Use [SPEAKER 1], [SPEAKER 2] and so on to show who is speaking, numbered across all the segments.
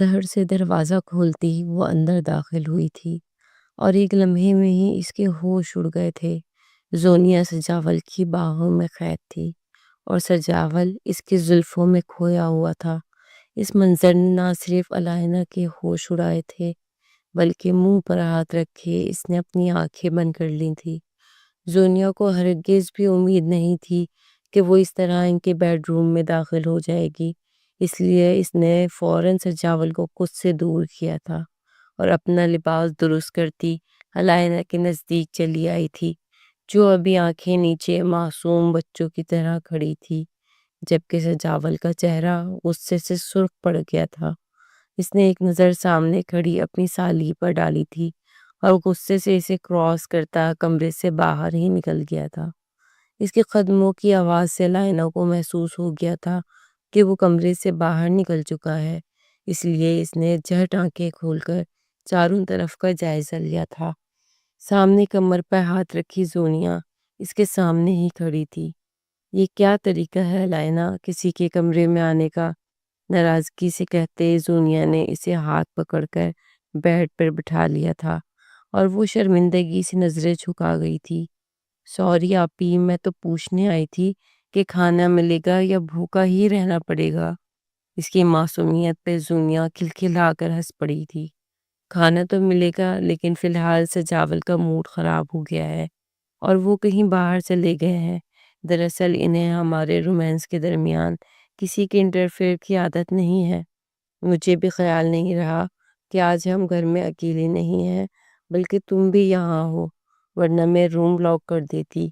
[SPEAKER 1] دھڑ سے دروازہ کھولتی وہ اندر داخل ہوئی تھی اور ایک لمحے میں ہی اس کے ہوش اڑ گئے تھے۔ زونیا سجاول کی باہوں میں قید تھی اور سجاول اس کے زلفوں میں کھویا ہوا تھا۔ اس منظر نے نہ صرف علائنہ کے ہوش اڑائے تھے بلکہ منہ پر ہاتھ رکھے اس نے اپنی آنکھیں بند کر لی تھی۔ زونیا کو ہرگز بھی امید نہیں تھی کہ وہ اس طرح ان کے بیڈ روم میں داخل ہو جائے گی، اس لیے اس نے فوراً سجاول کو خود سے دور کیا تھا اور اپنا لباس درست کرتی علائنہ کے نزدیک چلی آئی تھی، جو ابھی آنکھیں نیچے معصوم بچوں کی طرح کھڑی تھی، جبکہ سجاول کا چہرہ غصے سے سرخ پڑ گیا تھا۔ اس نے ایک نظر سامنے کھڑی اپنی سالی پر ڈالی تھی اور غصے سے اسے کراس کرتا کمرے سے باہر ہی نکل گیا تھا۔ اس کے قدموں کی آواز سے علائنہ کو محسوس ہو گیا تھا کہ وہ کمرے سے باہر نکل چکا ہے، اس لیے اس نے جھٹ آنکھیں کھول کر چاروں طرف کا جائزہ لیا تھا۔ سامنے کمر پر ہاتھ رکھی زونیا اس کے سامنے ہی کھڑی تھی۔ یہ کیا طریقہ ہے علائنہ کسی کے کمرے میں آنے کا؟ ناراضگی سے کہتے زونیا نے اسے ہاتھ پکڑ کر بیڈ پر بٹھا لیا تھا اور وہ شرمندگی سے نظریں جھکا گئی تھی۔ سوری آپی، میں تو پوچھنے آئی تھی کہ کھانا ملے گا یا بھوکا ہی رہنا پڑے گا؟ اس کی معصومیت پہ زونیا کھلکھلا کر ہنس پڑی تھی۔ کھانا تو ملے گا، لیکن فی الحال سجاول کا موڈ خراب ہو گیا ہے اور وہ کہیں باہر چلے گئے ہیں۔ دراصل انہیں ہمارے رومانس کے درمیان کسی کے انٹرفیئر کی عادت نہیں ہے۔ مجھے بھی خیال نہیں رہا کہ آج ہم گھر میں اکیلے نہیں ہیں بلکہ تم بھی یہاں ہو، ورنہ میں روم لاک کر دیتی۔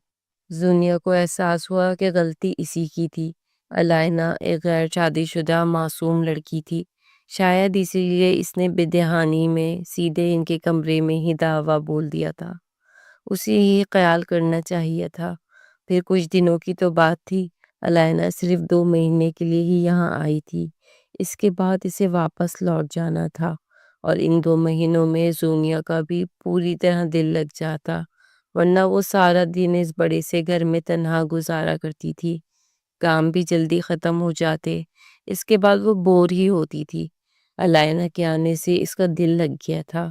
[SPEAKER 1] زونیا کو احساس ہوا کہ غلطی اسی کی تھی۔ علائنہ ایک غیر شادی شدہ معصوم لڑکی تھی، شاید اسی لیے اس نے بے دہانی میں سیدھے ان کے کمرے میں ہی دعویٰ بول دیا تھا۔ اسے ہی خیال کرنا چاہیے تھا۔ پھر کچھ دنوں کی تو بات تھی، علائنہ صرف 2 مہینے کے لیے ہی یہاں آئی تھی، اس کے بعد اسے واپس لوٹ جانا تھا، اور ان 2 مہینوں میں زونیا کا بھی پوری طرح دل لگ جاتا، ورنہ وہ سارا دن اس بڑے سے گھر میں تنہا گزارا کرتی تھی۔ کام بھی جلدی ختم ہو جاتے، اس کے بعد وہ بور ہی ہوتی تھی۔ علائنہ کے آنے سے اس کا دل لگ گیا تھا۔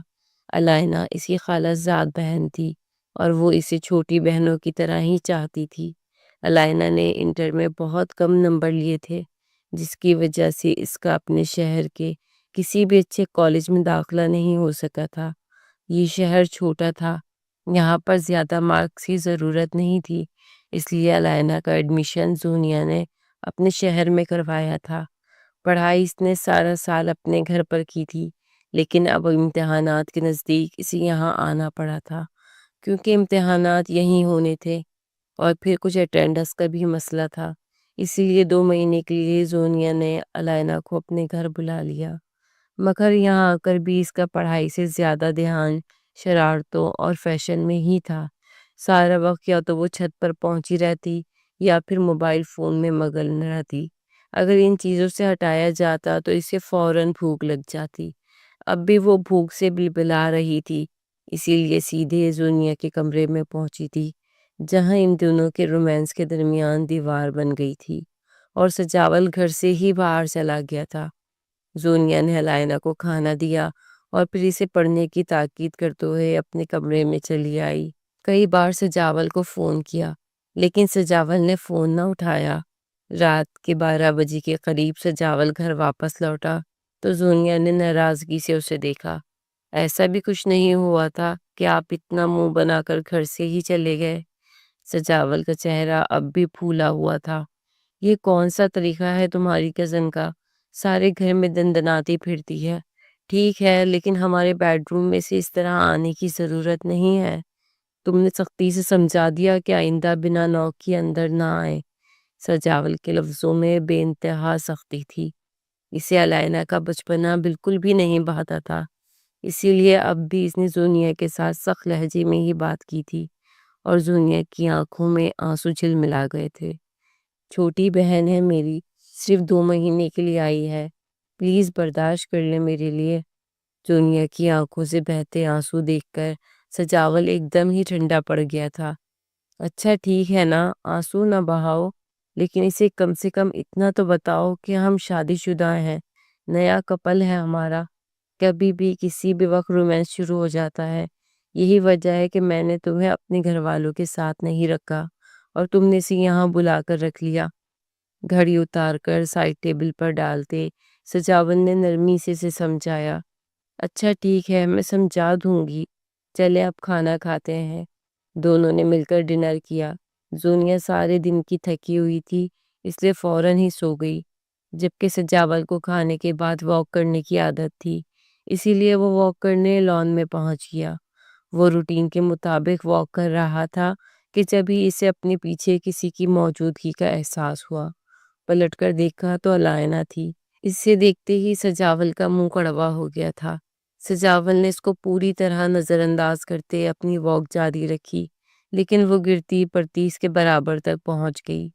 [SPEAKER 1] علائنہ اس کی خالہ زاد بہن تھی اور وہ اسے چھوٹی بہنوں کی طرح ہی چاہتی تھی۔ علائنہ نے انٹر میں بہت کم نمبر لیے تھے، جس کی وجہ سے اس کا اپنے شہر کے کسی بھی اچھے کالج میں داخلہ نہیں ہو سکا تھا۔ یہ شہر چھوٹا تھا، یہاں پر زیادہ مارکس کی ضرورت نہیں تھی، اس لیے علائنہ کا ایڈمیشن زونیا نے اپنے شہر میں کروایا تھا۔ پڑھائی اس نے سارا سال اپنے گھر پر کی تھی، لیکن اب امتحانات کے نزدیک اسے یہاں آنا پڑا تھا، کیونکہ امتحانات یہیں ہونے تھے اور پھر کچھ اٹینڈنس کا بھی مسئلہ تھا۔ اسی لیے 2 مہینے کے لیے زونیا نے علائنہ کو اپنے گھر بلا لیا، مگر یہاں آ کر بھی اس کا پڑھائی سے زیادہ دھیان شرارتوں اور فیشن میں ہی تھا۔ سارا وقت یا تو وہ چھت پر پہنچی رہتی یا پھر موبائل فون میں مگن رہتی۔ اگر ان چیزوں سے ہٹایا جاتا تو اسے فوراً بھوک لگ جاتی۔ اب بھی وہ بھوک سے بلبلا رہی تھی، اسی لیے سیدھے زونیا کے کمرے میں پہنچی تھی، جہاں ان دونوں کے رومانس کے درمیان دیوار بن گئی تھی اور سجاول گھر سے ہی باہر چلا گیا تھا۔ زونیا نے علائنہ کو کھانا دیا اور پھر اسے پڑھنے کی تاکید کرتے ہوئے اپنے کمرے میں چلی آئی۔ کئی بار سجاول کو فون کیا، لیکن سجاول نے فون نہ اٹھایا۔ رات کے 12 بجے کے قریب سجاول گھر واپس لوٹا تو زونیا نے ناراضگی سے اسے دیکھا۔ ایسا بھی کچھ نہیں ہوا تھا کہ آپ اتنا منہ بنا کر گھر سے ہی چلے گئے؟ سجاول کا چہرہ اب بھی پھولا ہوا تھا۔ یہ کون سا طریقہ ہے تمہاری کزن کا؟ سارے گھر میں دندناتی پھرتی ہے۔ ٹھیک ہے، لیکن ہمارے بیڈ روم میں سے اس طرح آنے کی ضرورت نہیں ہے۔ تم نے سختی سے سمجھا دیا کہ آئندہ بنا نوک کے اندر نہ آئے۔ سجاول کے لفظوں میں بے انتہا سختی تھی۔ اسے علائنہ کا بچپنا بالکل بھی نہیں بھاتا تھا، اسی لیے اب بھی اس نے زونیا کے ساتھ سخت لہجے میں ہی بات کی تھی اور زونیا کی آنکھوں میں آنسو جھلملا گئے تھے۔ چھوٹی بہن ہے میری، صرف 2 مہینے کے لیے آئی ہے، پلیز برداشت کر لے میرے لیے۔ زونیا کی آنکھوں سے بہتے آنسو دیکھ کر سجاول ایک دم ہی ٹھنڈا پڑ گیا تھا۔ اچھا ٹھیک ہے نا، آنسو نہ بہاؤ، لیکن اسے کم سے کم اتنا تو بتاؤ کہ ہم شادی شدہ ہیں، نیا کپل ہے ہمارا، کبھی بھی کسی بھی وقت رومانس شروع ہو جاتا ہے۔ یہی وجہ ہے کہ میں نے تمہیں اپنے گھر والوں کے ساتھ نہیں رکھا اور تم نے اسے یہاں بلا کر رکھ لیا۔ گھڑی اتار کر سائڈ ٹیبل پر ڈالتے سجاول نے نرمی سے سمجھایا۔ اچھا ٹھیک ہے، میں سمجھا دوں گی، چلے اب کھانا کھاتے ہیں۔ دونوں نے مل کر ڈنر کیا۔ زونیا سارے دن کی تھکی ہوئی تھی، اس لیے فوراً ہی سو گئی، جبکہ سجاول کو کھانے کے بعد واک کرنے کی عادت تھی، اسی لیے وہ واک کرنے لان میں پہنچ گیا۔ وہ روٹین کے مطابق واک کر رہا تھا کہ جبھی اسے اپنے پیچھے کسی کی موجودگی کا احساس ہوا۔ پلٹ کر دیکھا تو الائنا تھی۔ اسے دیکھتے ہی سجاول کا منہ کڑوا ہو گیا تھا۔ سجاول نے اس کو پوری طرح نظر انداز کرتے اپنی واک جاری رکھی، لیکن وہ گرتی پڑتی اس کے برابر تک پہنچ گئی۔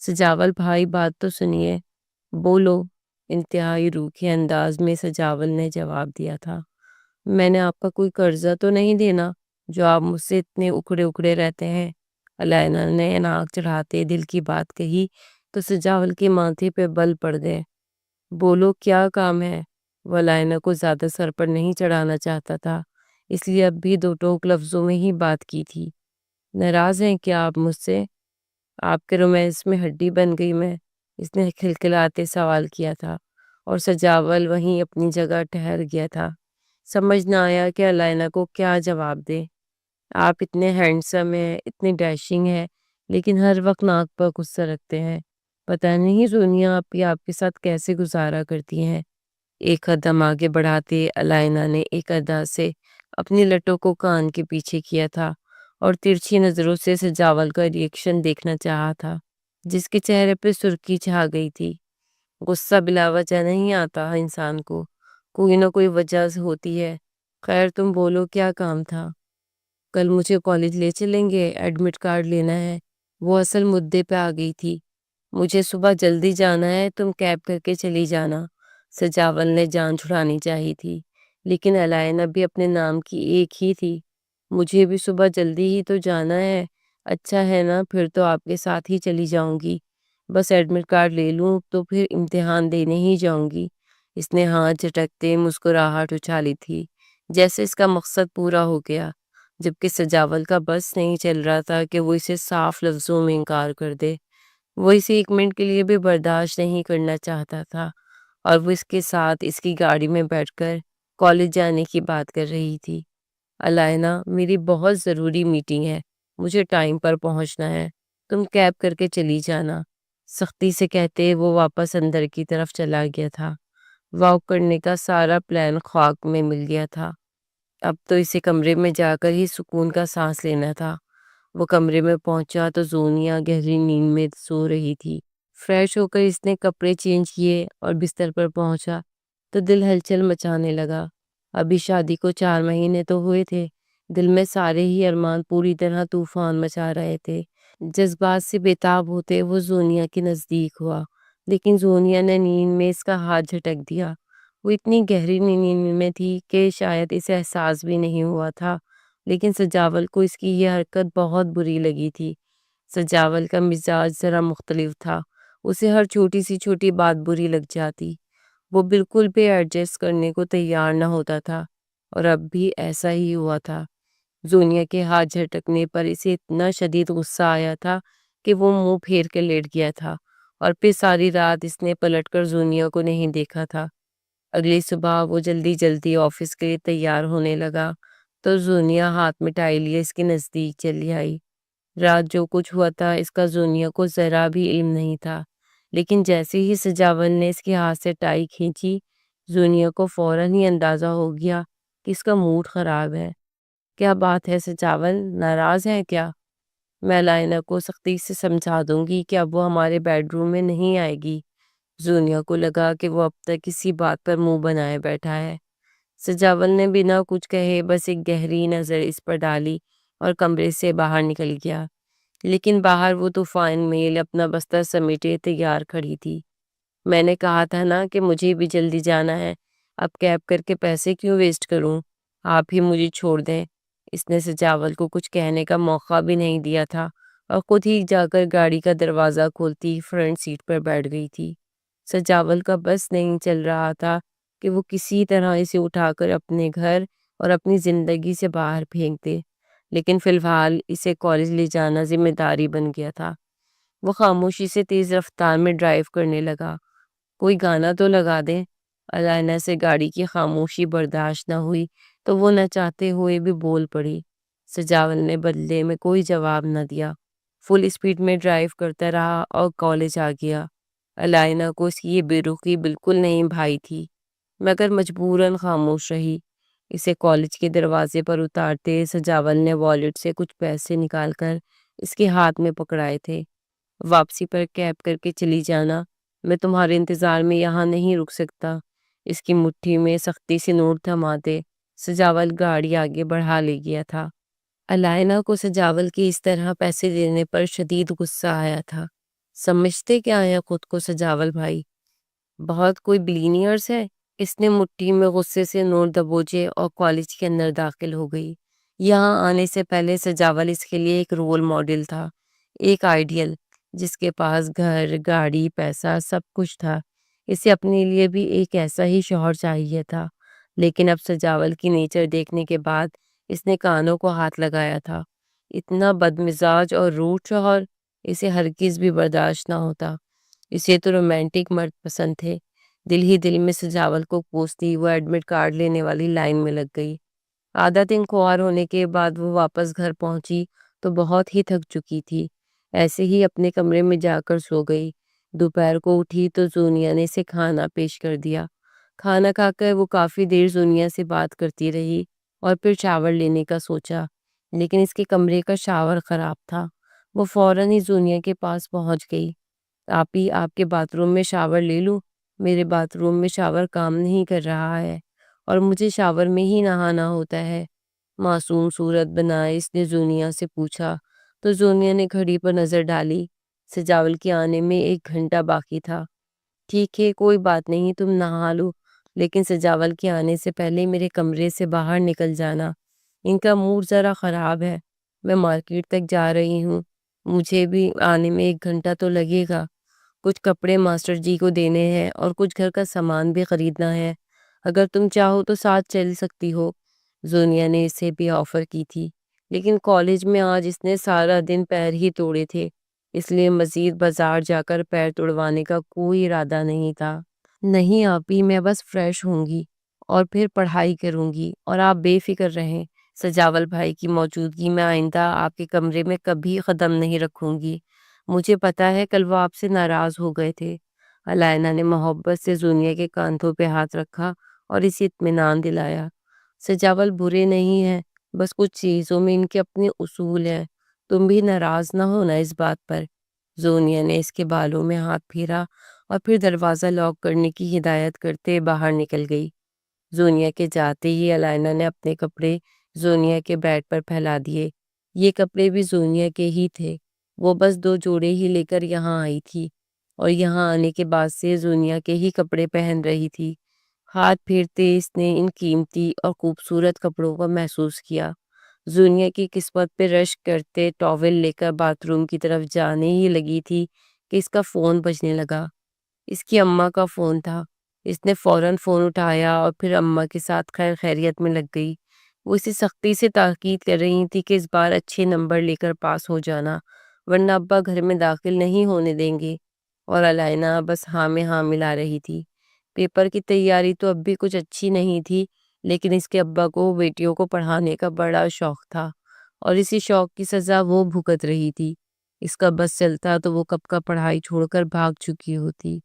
[SPEAKER 1] سجاول بھائی بات تو سنیے۔ بولو، انتہائی روکھے انداز میں سجاول نے جواب دیا تھا۔ میں نے آپ کا کوئی قرضہ تو نہیں دینا جو آپ مجھ سے اتنے اکڑے اکڑے رہتے ہیں؟ الائنا نے ناک چڑھاتے دل کی بات کہی تو سجاول کے ماتھے پہ بل پڑ گئے۔ بولو کیا کام ہے؟ وہ الائنا کو زیادہ سر پر نہیں چڑھانا چاہتا تھا، اس لیے اب بھی دو ٹوک لفظوں میں ہی بات کی تھی۔ ناراض ہیں کیا آپ مجھ سے؟ آپ کے رومانس میں ہڈی بن گئی میں؟ اس نے کھلکھلاتے سوال کیا تھا، اور سجاول وہیں اپنی جگہ ٹھہر گیا تھا۔ سمجھ نہ آیا کہ الائنا کو کیا جواب دے۔ آپ اتنے ہینڈسم ہیں، اتنے ڈیشنگ ہیں، لیکن ہر وقت ناک پر غصہ رکھتے ہیں۔ پتہ نہیں سونیا آپ کے ساتھ کیسے گزارا کرتی ہیں۔ ایک قدم آگے بڑھاتے الائنا نے ایک ادا سے اپنی لٹوں کو کان کے پیچھے کیا تھا اور ترچھی نظروں سے سجاول کا ریئیکشن دیکھنا چاہا تھا، جس کے چہرے پہ سرخی چھا گئی تھی۔ غصہ بلا وجہ نہیں آتا انسان کو، کوئی نہ کوئی وجہ ہوتی ہے۔ خیر تم بولو کیا کام تھا؟ کل مجھے کالج لے چلیں گے، ایڈمٹ کارڈ لینا ہے۔ وہ اصل مدعے پہ آ گئی تھی۔ مجھے صبح جلدی جانا ہے، تم کیب کر کے چلی جانا۔ سجاول نے جان چھڑانی چاہی تھی، لیکن الائنا بھی اپنے نام کی ایک ہی تھی۔ مجھے بھی صبح جلدی ہی تو جانا ہے۔ اچھا ہے نا، پھر تو آپ کے ساتھ ہی چلی جاؤں گی، بس ایڈمٹ کارڈ لے لوں تو پھر امتحان دینے ہی جاؤں گی۔ اس نے ہاتھ جھٹکتے مسکراہٹ اچھالی تھی، جیسے اس کا مقصد پورا ہو گیا، جبکہ سجاول کا بس نہیں چل رہا تھا کہ وہ اسے صاف لفظوں میں انکار کر دے۔ وہ اسے ایک منٹ کے لیے بھی برداشت نہیں کرنا چاہتا تھا، اور وہ اس کے ساتھ اس کی گاڑی میں بیٹھ کر کالج جانے کی بات کر رہی تھی۔ الائنا، میری بہت ضروری میٹنگ ہے، مجھے ٹائم پر پہنچنا ہے، تم کیب کر کے چلی جانا۔ سختی سے کہتے وہ واپس اندر کی طرف چلا گیا تھا۔ واک کرنے کا سارا پلان خاک میں مل گیا تھا۔ اب تو اسے کمرے میں جا کر ہی سکون کا سانس لینا تھا۔ وہ کمرے میں پہنچا تو زونیا گہری نیند میں سو رہی تھی۔ فریش ہو کر اس نے کپڑے چینج کیے اور بستر پر پہنچا تو دل ہلچل مچانے لگا۔ ابھی شادی کو 4 مہینے تو ہوئے تھے، دل میں سارے ہی ارمان پوری طرح طوفان مچا رہے تھے۔ جذبات سے بےتاب ہوتے وہ زونیا کے نزدیک ہوا، لیکن زونیا نے نیند میں اس کا ہاتھ جھٹک دیا۔ وہ اتنی گہری نیند میں تھی کہ شاید اسے احساس بھی نہیں ہوا تھا، لیکن سجاول کو اس کی یہ حرکت بہت بری لگی تھی۔ سجاول کا مزاج ذرا مختلف تھا، اسے ہر چھوٹی سی چھوٹی بات بری لگ جاتی۔ وہ بالکل بھی ایڈجسٹ کرنے کو تیار نہ ہوتا تھا، اور اب بھی ایسا ہی ہوا تھا۔ زونیا کے ہاتھ جھٹکنے پر اسے اتنا شدید غصہ آیا تھا کہ وہ منہ پھیر کے لیٹ گیا تھا، اور پھر ساری رات اس نے پلٹ کر زونیا کو نہیں دیکھا تھا۔ اگلی صبح وہ جلدی جلدی آفس کے لیے تیار ہونے لگا تو زونیا ہاتھ میں ٹائی لیے اس کے نزدیک چلی آئی۔ رات جو کچھ ہوا تھا اس کا زونیا کو ذرا بھی علم نہیں تھا، لیکن جیسے ہی سجاول نے اس کے ہاتھ سے ٹائی کھینچی، زونیا کو فوراً ہی اندازہ ہو گیا کہ اس کا موڈ خراب ہے۔ کیا بات ہے سجاول، ناراض ہے کیا؟ میں الائنا کو سختی سے سمجھا دوں گی کہ اب وہ ہمارے بیڈ روم میں نہیں آئے گی۔ زونیا کو لگا کہ وہ اب تک کسی بات پر منہ بنائے بیٹھا ہے۔ سجاول نے بنا کچھ کہے بس ایک گہری نظر اس پر ڈالی اور کمرے سے باہر نکل گیا، لیکن باہر وہ طوفان میل اپنا بستر سمیٹے تیار کھڑی تھی۔ میں نے کہا تھا نا کہ مجھے بھی جلدی جانا ہے، اب کیب کر کے پیسے کیوں ویسٹ کروں، آپ ہی مجھے چھوڑ دیں۔ اس نے سجاول کو کچھ کہنے کا موقع بھی نہیں دیا تھا، اور خود ہی جا کر گاڑی کا دروازہ کھولتی فرنٹ سیٹ پر بیٹھ گئی تھی۔ سجاول کا بس نہیں چل رہا تھا کہ وہ کسی طرح اسے اٹھا کر اپنے گھر اور اپنی زندگی سے باہر پھینک دے، لیکن فی الحال اسے کالج لے جانا ذمہ داری بن گیا تھا۔ وہ خاموشی سے تیز رفتار میں ڈرائیو کرنے لگا۔ کوئی گانا تو لگا دیں۔ علائنہ سے گاڑی کی خاموشی برداشت نہ ہوئی تو وہ نہ چاہتے ہوئے بھی بول پڑی۔ سجاول نے بدلے میں کوئی جواب نہ دیا، فل اسپیڈ میں ڈرائیو کرتا رہا اور کالج آ گیا۔ علائنہ کو اس کی یہ بے رخی بالکل نہیں بھائی تھی، مگر مجبوراً خاموش رہی۔ اسے کالج کے دروازے پر اتارتے سجاول نے والیٹ سے کچھ پیسے نکال کر اس کے ہاتھ میں پکڑائے تھے۔ واپسی پر کیب کر کے چلی جانا، میں تمہارے انتظار میں یہاں نہیں رک سکتا۔ اس کی مٹھی میں سختی سے نوٹ تھماتے سجاول گاڑی آگے بڑھا لے گیا تھا۔ علائنہ کو سجاول کے اس طرح پیسے دینے پر شدید غصہ آیا تھا۔ سمجھتے کیا ہے خود کو سجاول بھائی؟ بہت کوئی بلینئرز ہے؟ اس نے مٹھی میں غصے سے نوٹ دبوچے اور کالج کے اندر داخل ہو گئی۔ یہاں آنے سے پہلے سجاول اس کے لیے ایک رول ماڈل تھا، ایک آئیڈیل، جس کے پاس گھر، گاڑی، پیسہ، سب کچھ تھا۔ اسے اپنے لیے بھی ایک ایسا ہی شوہر چاہیے تھا، لیکن اب سجاول کی نیچر دیکھنے کے بعد اس نے کانوں کو ہاتھ لگایا تھا۔ اتنا بدمزاج اور روڈ شوہر اسے ہرگز بھی برداشت نہ ہوتا۔ اسے تو رومانٹک مرد پسند تھے۔ دل ہی دل میں سجاول کو کوستی وہ ایڈمٹ کارڈ لینے والی لائن میں لگ گئی۔ آدھا دن خوار ہونے کے بعد وہ واپس گھر پہنچی تو بہت ہی تھک چکی تھی۔ ایسے ہی اپنے کمرے میں جا کر سو گئی۔ دوپہر کو اٹھی تو زونیا نے اسے کھانا پیش کر دیا۔ کھانا کھا کر وہ کافی دیر زونیا سے بات کرتی رہی اور پھر شاور لینے کا سوچا، لیکن اس کے کمرے کا شاور خراب تھا۔ وہ فوراً ہی زونیا کے پاس پہنچ گئی۔ آپی، آپ کے باتھ روم میں شاور لے لوں؟ میرے باتھ روم میں شاور کام نہیں کر رہا ہے اور مجھے شاور میں ہی نہانا ہوتا ہے۔ معصوم صورت بنائے اس نے زونیا سے پوچھا تو زونیا نے گھڑی پر نظر ڈالی۔ سجاول کے آنے میں 1 گھنٹہ باقی تھا۔ ٹھیک ہے، کوئی بات نہیں، تم نہا لو، لیکن سجاول کے آنے سے پہلے میرے کمرے سے باہر نکل جانا۔ ان کا موڈ ذرا خراب ہے۔ میں مارکیٹ تک جا رہی ہوں، مجھے بھی آنے میں 1 گھنٹہ تو لگے گا۔ کچھ کپڑے ماسٹر جی کو دینے ہیں اور کچھ گھر کا سامان بھی خریدنا ہے۔ اگر تم چاہو تو ساتھ چل سکتی ہو۔ زونیا نے اسے بھی آفر کی تھی، لیکن کالج میں آج اس نے سارا دن پیر ہی توڑے تھے، اس لیے مزید بازار جا کر پیر توڑوانے کا کوئی ارادہ نہیں تھا۔ نہیں آپی، میں بس فریش ہوں گی اور پھر پڑھائی کروں گی، اور آپ بے فکر رہیں، سجاول بھائی کی موجودگی میں آئندہ آپ کے کمرے میں کبھی قدم نہیں رکھوں گی۔ مجھے پتا ہے کل وہ آپ سے ناراض ہو گئے تھے۔ علائنہ نے محبت سے زونیا کے کاندھوں پہ ہاتھ رکھا اور اسے اطمینان دلایا۔ سجاول برے نہیں ہیں، بس کچھ چیزوں میں ان کے اپنے اصول ہیں، تم بھی ناراض نہ ہونا اس بات پر۔ زونیا نے اس کے بالوں میں ہاتھ پھیرا اور پھر دروازہ لاک کرنے کی ہدایت کرتے باہر نکل گئی۔ زونیا کے جاتے ہی علائنہ نے اپنے کپڑے زونیا کے بیڈ پر پھیلا دیے۔ یہ کپڑے بھی زونیا کے ہی تھے، وہ بس 2 جوڑے ہی لے کر یہاں آئی تھی اور یہاں آنے کے بعد سے زونیا کے ہی کپڑے پہن رہی تھی۔ ہاتھ پھیرتے اس نے ان قیمتی اور خوبصورت کپڑوں کو محسوس کیا۔ زونیا کی قسمت پہ رشک کرتے ٹاول لے کر باتھ روم کی طرف جانے ہی لگی تھی کہ اس کا فون بجنے لگا۔ اس کی اماں کا فون تھا۔ اس نے فوراً فون اٹھایا اور پھر اماں کے ساتھ خیر خیریت میں لگ گئی۔ وہ اسے سختی سے تاکید کر رہی تھی کہ اس بار اچھے نمبر لے کر پاس ہو جانا، ورنہ ابا گھر میں داخل نہیں ہونے دیں گے، اور علائنہ بس ہاں میں ہاں ملا رہی تھی۔ پیپر کی تیاری تو اب بھی کچھ اچھی نہیں تھی، لیکن اس کے ابا کو بیٹیوں کو پڑھانے کا بڑا شوق تھا اور اسی شوق کی سزا وہ بھگت رہی تھی۔ اس کا بس چلتا تو وہ کب کا پڑھائی چھوڑ کر بھاگ چکی ہوتی۔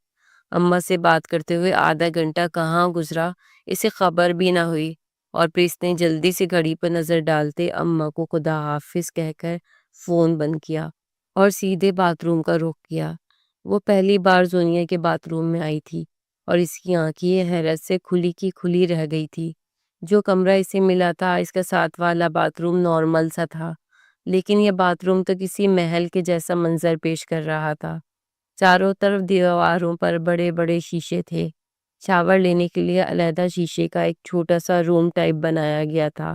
[SPEAKER 1] اماں سے بات کرتے ہوئے آدھا گھنٹہ کہاں گزرا اسے خبر بھی نہ ہوئی، اور پھر اس نے جلدی سے گھڑی پر نظر ڈالتے اماں کو خدا حافظ کہہ کر فون بند کیا اور سیدھے باتھ روم کا رخ کیا۔ وہ پہلی بار زونیا کے باتھ روم میں آئی تھی اور اس کی آنکھیں حیرت سے کھلی کی کھلی رہ گئی تھی۔ جو کمرہ اسے ملا تھا اس کا ساتھ والا باتھ روم نارمل سا تھا، لیکن یہ باتھ روم تو کسی محل کے جیسا منظر پیش کر رہا تھا۔ چاروں طرف دیواروں پر بڑے بڑے شیشے تھے۔ شاور لینے کے لیے علیحدہ شیشے کا ایک چھوٹا سا روم ٹائپ بنایا گیا تھا۔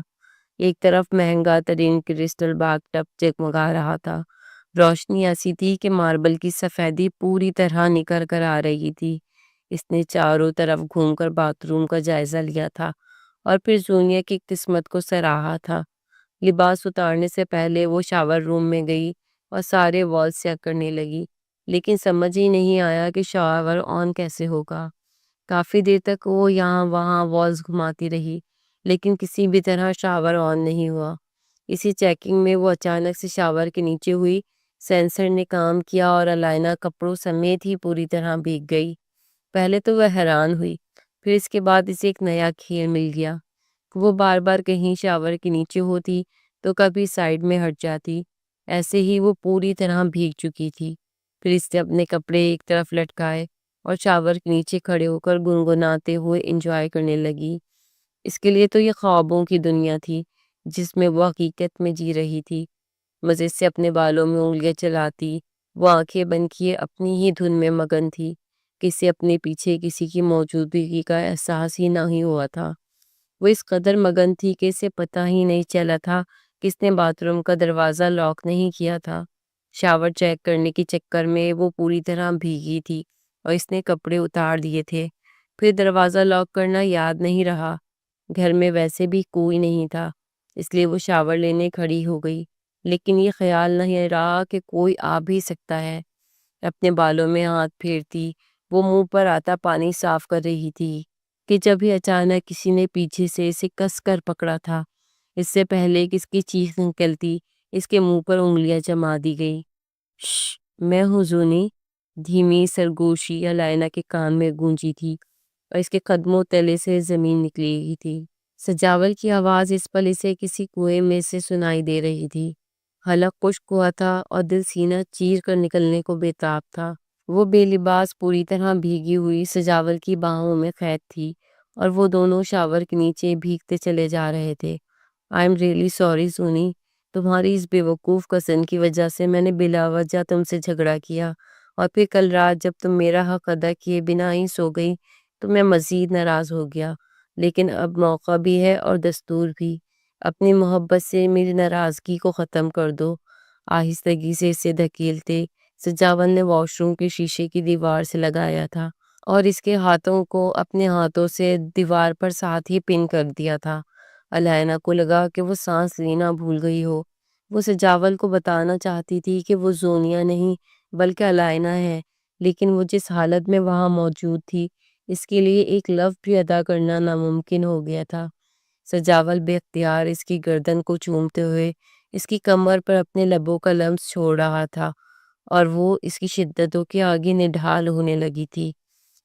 [SPEAKER 1] ایک طرف مہنگا ترین کرسٹل باتھ ٹب جگمگا رہا تھا۔ روشنی ایسی تھی کہ ماربل کی سفیدی پوری طرح نکھر کر آ رہی تھی۔ اس نے چاروں طرف گھوم کر باتھ روم کا جائزہ لیا تھا اور پھر زونیا کی قسمت کو سراہا تھا۔ لباس اتارنے سے پہلے وہ شاور روم میں گئی اور سارے والز چیک کرنے لگی، لیکن سمجھ ہی نہیں آیا کہ شاور آن کیسے ہوگا۔ کافی دیر تک وہ یہاں وہاں والز گھماتی رہی، لیکن کسی بھی طرح شاور آن نہیں ہوا۔ اسی چیکنگ میں وہ اچانک سے شاور کے نیچے ہوئی، سینسر نے کام کیا اور الائنا کپڑوں سمیت ہی پوری طرح بھیگ گئی۔ پہلے تو وہ حیران ہوئی، پھر اس کے بعد اسے ایک نیا کھیل مل گیا۔ وہ بار بار کہیں شاور کے نیچے ہوتی تو کبھی سائڈ میں ہٹ جاتی، ایسے ہی وہ پوری طرح بھیگ چکی تھی۔ پھر اس نے اپنے کپڑے ایک طرف لٹکائے اور شاور کے نیچے کھڑے ہو کر گنگناتے ہوئے انجوائے کرنے لگی۔ اس کے لیے تو یہ خوابوں کی دنیا تھی جس میں وہ حقیقت میں جی رہی تھی۔ مزے سے اپنے بالوں میں انگلیاں چلاتی، وہ آنکھیں بند کیے اپنی ہی دھن میں مگن تھی، کسی اپنے پیچھے کسی کی موجودگی کا احساس ہی نہیں ہوا تھا۔ وہ اس قدر مگن تھی کہ اسے پتہ ہی نہیں چلا تھا کہ اس نے باتھ روم کا دروازہ لاک نہیں کیا تھا۔ شاور چیک کرنے کے چکر میں وہ پوری طرح بھیگی تھی اور اس نے کپڑے اتار دیے تھے۔ پھر دروازہ لاک کرنا یاد نہیں رہا۔ گھر میں ویسے بھی کوئی نہیں تھا، اس لیے وہ شاور لینے کھڑی ہو گئی، لیکن یہ خیال نہیں رہا کہ کوئی آ بھی سکتا ہے۔ اپنے بالوں میں ہاتھ پھیرتی وہ منہ پر آتا پانی صاف کر رہی تھی کہ جب ہی اچانک کسی نے پیچھے سے اسے کس کر پکڑا تھا۔ اس سے پہلے کہ اس کی چیخ نکلتی، اس کے منہ پر انگلیاں جما دی گئی۔ شش، میں ہوں زونی، دھیمی سرگوشی الائنا کے کان میں گونجی تھی اور اس کے قدموں تلے سے زمین نکلی گئی تھی۔ سجاول کی آواز اس پل اسے کسی کنویں میں سے سنائی دے رہی تھی۔ حلق خشک ہوا تھا اور دل سینہ چیر کر نکلنے کو بے تاب تھا۔ وہ بے لباس پوری طرح بھیگی ہوئی سجاول کی باہوں میں قید تھی اور وہ دونوں شاور کے نیچے بھیگتے چلے جا رہے تھے۔ آئی ایم ریئلی سوری سونی، تمہاری اس بے وقوف کزن کی وجہ سے میں نے بلا وجہ تم سے جھگڑا کیا، اور پھر کل رات جب تم میرا حق ادا کیے بنا ہی سو گئی تو میں مزید ناراض ہو گیا، لیکن اب موقع بھی ہے اور دستور بھی۔ اپنی محبت سے میری ناراضگی کو ختم کر دو۔ آہستگی سے اسے دھکیلتے سجاول نے واش روم کے شیشے کی دیوار سے لگایا تھا اور اس کے ہاتھوں کو اپنے ہاتھوں سے دیوار پر ساتھ ہی پن کر دیا تھا۔ الائنا کو لگا کہ وہ سانس لینا بھول گئی ہو۔ وہ سجاول کو بتانا چاہتی تھی کہ وہ زونیا نہیں بلکہ الائنا ہے، لیکن وہ جس حالت میں وہاں موجود تھی اس کے لیے ایک لفظ بھی ادا کرنا ناممکن ہو گیا تھا۔ سجاول بے اختیار اس کی گردن کو چومتے ہوئے اس کی کمر پر اپنے لبوں کا لمس چھوڑ رہا تھا اور وہ اس کی شدتوں کے آگے نڈھال ہونے لگی تھی۔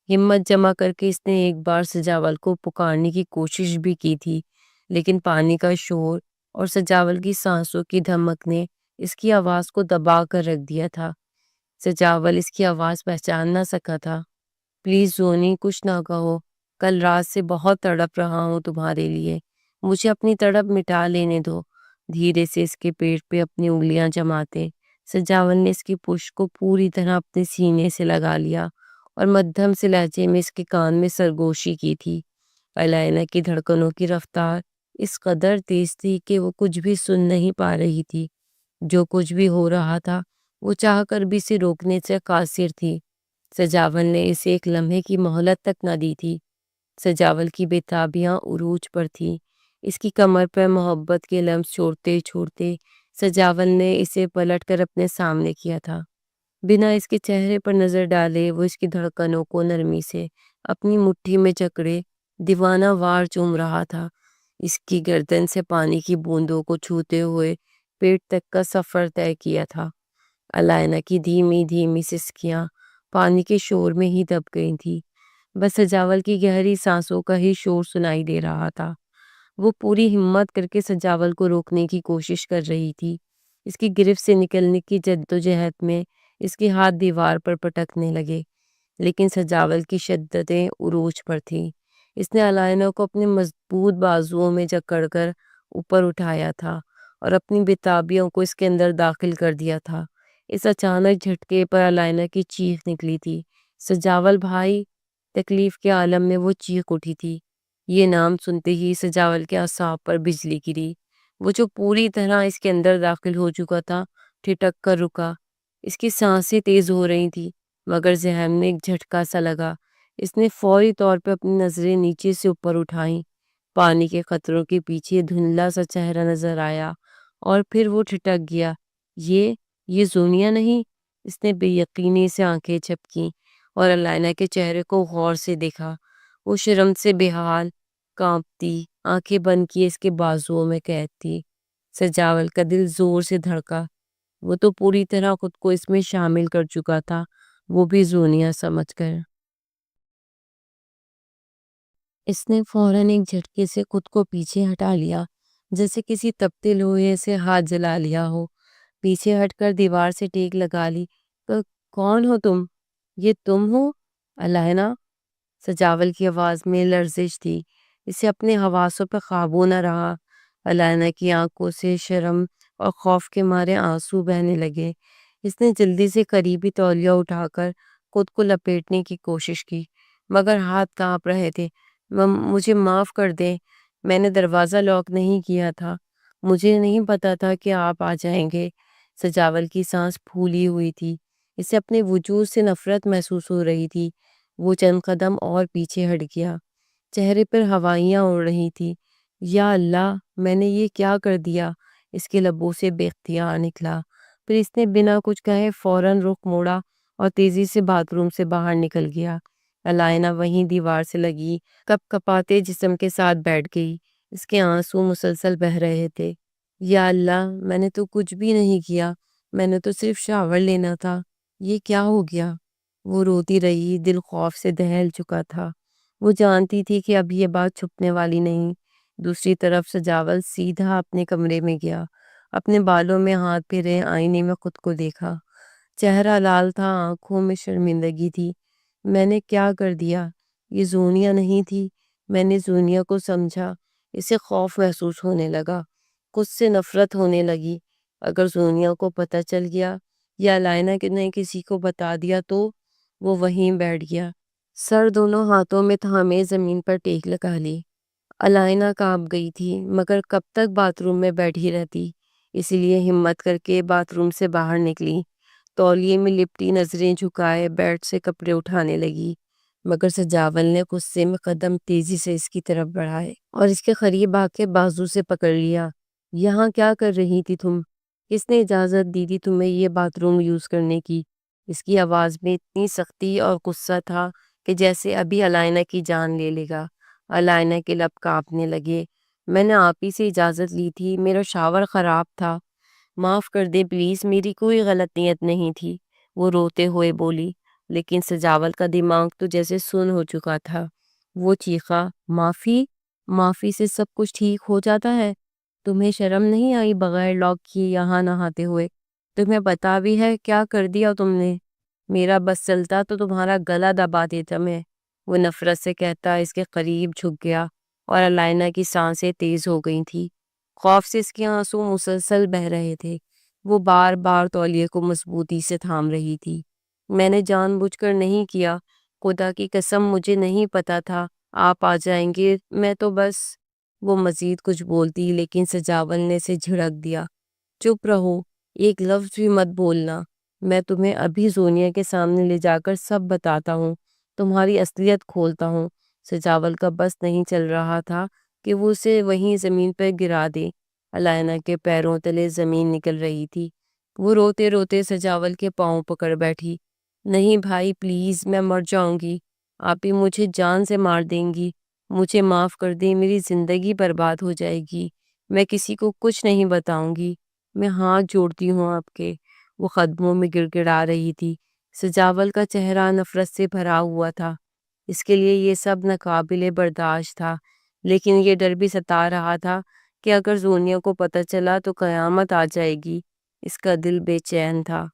[SPEAKER 1] ہمت جمع کر کے اس نے ایک بار سجاول کو پکارنے کی کوشش بھی کی تھی، لیکن پانی کا شور اور سجاول کی سانسوں کی دھمک نے اس کی آواز کو دبا کر رکھ دیا تھا۔ سجاول اس کی آواز پہچان نہ سکا تھا۔ پلیز زونی، کچھ نہ کہو، کل رات سے بہت تڑپ رہا ہوں تمہارے لیے، مجھے اپنی تڑپ مٹا لینے دو۔ دھیرے سے اس کے پیٹ پہ اپنی انگلیاں جماتے سجاول نے اس کی پشت کو پوری طرح اپنے سینے سے لگا لیا اور مدھم سے لہجے میں اس کے کان میں سرگوشی کی تھی۔ الائنا کی دھڑکنوں کی رفتار اس قدر تیز تھی کہ وہ کچھ بھی سن نہیں پا رہی تھی۔ جو کچھ بھی ہو رہا تھا وہ چاہ کر بھی اسے روکنے سے قاصر تھی۔ سجاول نے اسے ایک لمحے کی مہلت تک نہ دی تھی۔ سجاول کی بےتابیاں عروج پر تھی۔ اس کی کمر پر محبت کے لمس چھوڑتے چھوڑتے سجاول نے اسے پلٹ کر اپنے سامنے کیا تھا۔ بنا اس کے چہرے پر نظر ڈالے وہ اس کی دھڑکنوں کو نرمی سے اپنی مٹھی میں جکڑے دیوانہ وار چوم رہا تھا۔ اس کی گردن سے پانی کی بوندوں کو چھوتے ہوئے پیٹ تک کا سفر طے کیا تھا۔ الائنا کی دھیمی دھیمی سسکیاں پانی کے شور میں ہی دب گئی تھی، بس سجاول کی گہری سانسوں کا ہی شور سنائی دے رہا تھا۔ وہ پوری ہمت کر کے سجاول کو روکنے کی کوشش کر رہی تھی۔ اس کی گرفت سے نکلنے کی جدوجہد میں اس کے ہاتھ دیوار پر پٹکنے لگے، لیکن سجاول کی شدتیں عروج پر تھیں۔ اس نے الائنا کو اپنے مضبوط بازوؤں میں جکڑ کر اوپر اٹھایا تھا اور اپنی بےتابیوں کو اس کے اندر داخل کر دیا تھا۔ اس اچانک جھٹکے پر الائنا کی چیخ نکلی تھی، سجاول بھائی! تکلیف کے عالم میں وہ چیخ اٹھی تھی۔ یہ نام سنتے ہی سجاول کے اعصاب پر بجلی گری۔ وہ جو پوری طرح اس کے اندر داخل ہو چکا تھا ٹھٹک کر رکا۔ اس کی سانسیں تیز ہو رہی تھی، مگر ذہن میں ایک جھٹکا سا لگا اس نے فوری طور پہ اپنی نظریں نیچے سے اوپر اٹھائیں۔ پانی کے قطروں کے پیچھے دھندلا سا چہرہ نظر آیا اور پھر وہ ٹھٹک گیا۔ یہ زونیا نہیں؟ اس نے بے یقینی سے آنکھیں جھپکیں اور علائنہ کے چہرے کو غور سے دیکھا۔ وہ شرم سے بے حال، کانپتی آنکھیں بند کیے اس کے بازوؤں میں قید تھی۔ سجاول کا دل زور سے دھڑکا۔ وہ تو پوری طرح خود کو اس میں شامل کر چکا تھا، وہ بھی زونیا سمجھ کر۔ اس نے فوراً ایک جھٹکے سے خود کو پیچھے ہٹا لیا، جیسے کسی تپتے لوہے سے ہاتھ جلا لیا ہو۔ پیچھے ہٹ کر دیوار سے ٹیک لگا لی۔ کون ہو تم؟ یہ تم ہو علائنہ؟ سجاول کی آواز میں لرزش تھی۔ اسے اپنے حواسوں پہ قابو نہ رہا۔ علائنہ کی آنکھوں سے شرم اور خوف کے مارے آنسو بہنے لگے۔ اس نے جلدی سے قریبی تولیہ اٹھا کر خود کو لپیٹنے کی کوشش کی، مگر ہاتھ کانپ رہے تھے۔ مجھے معاف کر دیں، میں نے دروازہ لاک نہیں کیا تھا، مجھے نہیں پتا تھا کہ آپ آ جائیں گے۔ سجاول کی سانس پھولی ہوئی تھی، اسے اپنے وجود سے نفرت محسوس ہو رہی تھی۔ وہ چند قدم اور پیچھے ہٹ گیا، چہرے پر ہوائیاں اڑ رہی تھی۔ یا اللہ، میں نے یہ کیا کر دیا؟ اس کے لبوں سے بے اختیار نکلا۔ پھر اس نے بنا کچھ کہے فوراً رخ موڑا اور تیزی سے باتھ روم سے باہر نکل گیا۔ علائنہ وہیں دیوار سے لگی کپ کپاتے جسم کے ساتھ بیٹھ گئی۔ اس کے آنسو مسلسل بہہ رہے تھے۔ یا اللہ، میں نے تو کچھ بھی نہیں کیا، میں نے تو صرف شاور لینا تھا، یہ کیا ہو گیا؟ وہ روتی رہی، دل خوف سے دہل چکا تھا۔ وہ جانتی تھی کہ اب یہ بات چھپنے والی نہیں۔ دوسری طرف سجاول سیدھا اپنے کمرے میں گیا، اپنے بالوں میں ہاتھ پھیرے، آئینے میں خود کو دیکھا۔ چہرہ لال تھا، آنکھوں میں شرمندگی تھی۔ میں نے کیا کر دیا؟ یہ زونیا نہیں تھی۔ میں نے زونیا کو سمجھا۔ اسے خوف محسوس ہونے لگا، خود سے نفرت ہونے لگی۔ اگر زونیا کو پتہ چل گیا یا علائنہ نے کسی کو بتا دیا تو؟ وہ وہیں بیٹھ گیا، سر دونوں ہاتھوں میں تھامے زمین پر ٹیک لگا لی۔ علائنہ کانپ گئی تھی، مگر کب تک باتھ روم میں بیٹھی رہتی، اسی لیے ہمت کر کے باتھ روم سے باہر نکلی۔ تولیے میں لپٹی نظریں جھکائے بیڈ سے کپڑے اٹھانے لگی، مگر سجاول نے غصے میں قدم تیزی سے اس کی طرف بڑھائے اور اس کے قریب آ کے بازو سے پکڑ لیا۔ یہاں کیا کر رہی تھی تم؟ کس نے اجازت دی تھی تمہیں یہ باتھ روم یوز کرنے کی؟ اس کی آواز میں اتنی سختی اور غصہ تھا کہ جیسے ابھی علائنہ کی جان لے لے گا۔ علائنہ کے لب کانپنے لگے۔ میں نے آپ ہی سے اجازت لی تھی، میرا شاور خراب تھا، معاف کر دے پلیز، میری کوئی غلط نیت نہیں تھی، وہ روتے ہوئے بولی۔ لیکن سجاول کا دماغ تو جیسے سن ہو چکا تھا۔ وہ چیخا، معافی سے سب کچھ ٹھیک ہو جاتا ہے؟ تمہیں شرم نہیں آئی بغیر لاک کیے یہاں نہاتے ہوئے؟ تمہیں پتا بھی ہے کیا کر دیا تم نے؟ میرا بس چلتا تو تمہارا گلا دبا دیتا میں، وہ نفرت سے کہتا اس کے قریب جھک گیا اور علائنہ کی سانسیں تیز ہو گئی تھی۔ خوف سے اس کے آنسو مسلسل بہہ رہے تھے۔ وہ بار بار تولیے کو مضبوطی سے تھام رہی تھی۔ میں نے جان بوجھ کر نہیں کیا، خدا کی قسم مجھے نہیں پتا تھا آپ آ جائیں گے، میں تو بس۔ وہ مزید کچھ بولتی لیکن سجاول نے اسے جھڑک دیا۔ چپ رہو، ایک لفظ بھی مت بولنا، میں تمہیں ابھی زونیا کے سامنے لے جا کر سب بتاتا ہوں، تمہاری اصلیت کھولتا ہوں۔ سجاول کا بس نہیں چل رہا تھا کہ وہ اسے وہیں زمین پر گرا دے۔ علائنہ کے پیروں تلے زمین نکل رہی تھی۔ وہ روتے روتے سجاول کے پاؤں پکڑ بیٹھی۔ نہیں بھائی پلیز، میں مر جاؤں گی، آپ ہی مجھے جان سے مار دیں گی، مجھے معاف کر دیں، میری زندگی برباد ہو جائے گی، میں کسی کو کچھ نہیں بتاؤں گی، میں ہاتھ جوڑتی ہوں آپ کے۔ وہ قدموں میں گڑ گڑا رہی تھی۔ سجاول کا چہرہ نفرت سے بھرا ہوا تھا۔ اس کے لیے یہ سب ناقابل برداشت تھا، لیکن یہ ڈر بھی ستا رہا تھا کہ اگر زونیا کو پتہ چلا تو قیامت آ جائے گی۔ اس کا دل بے چین تھا۔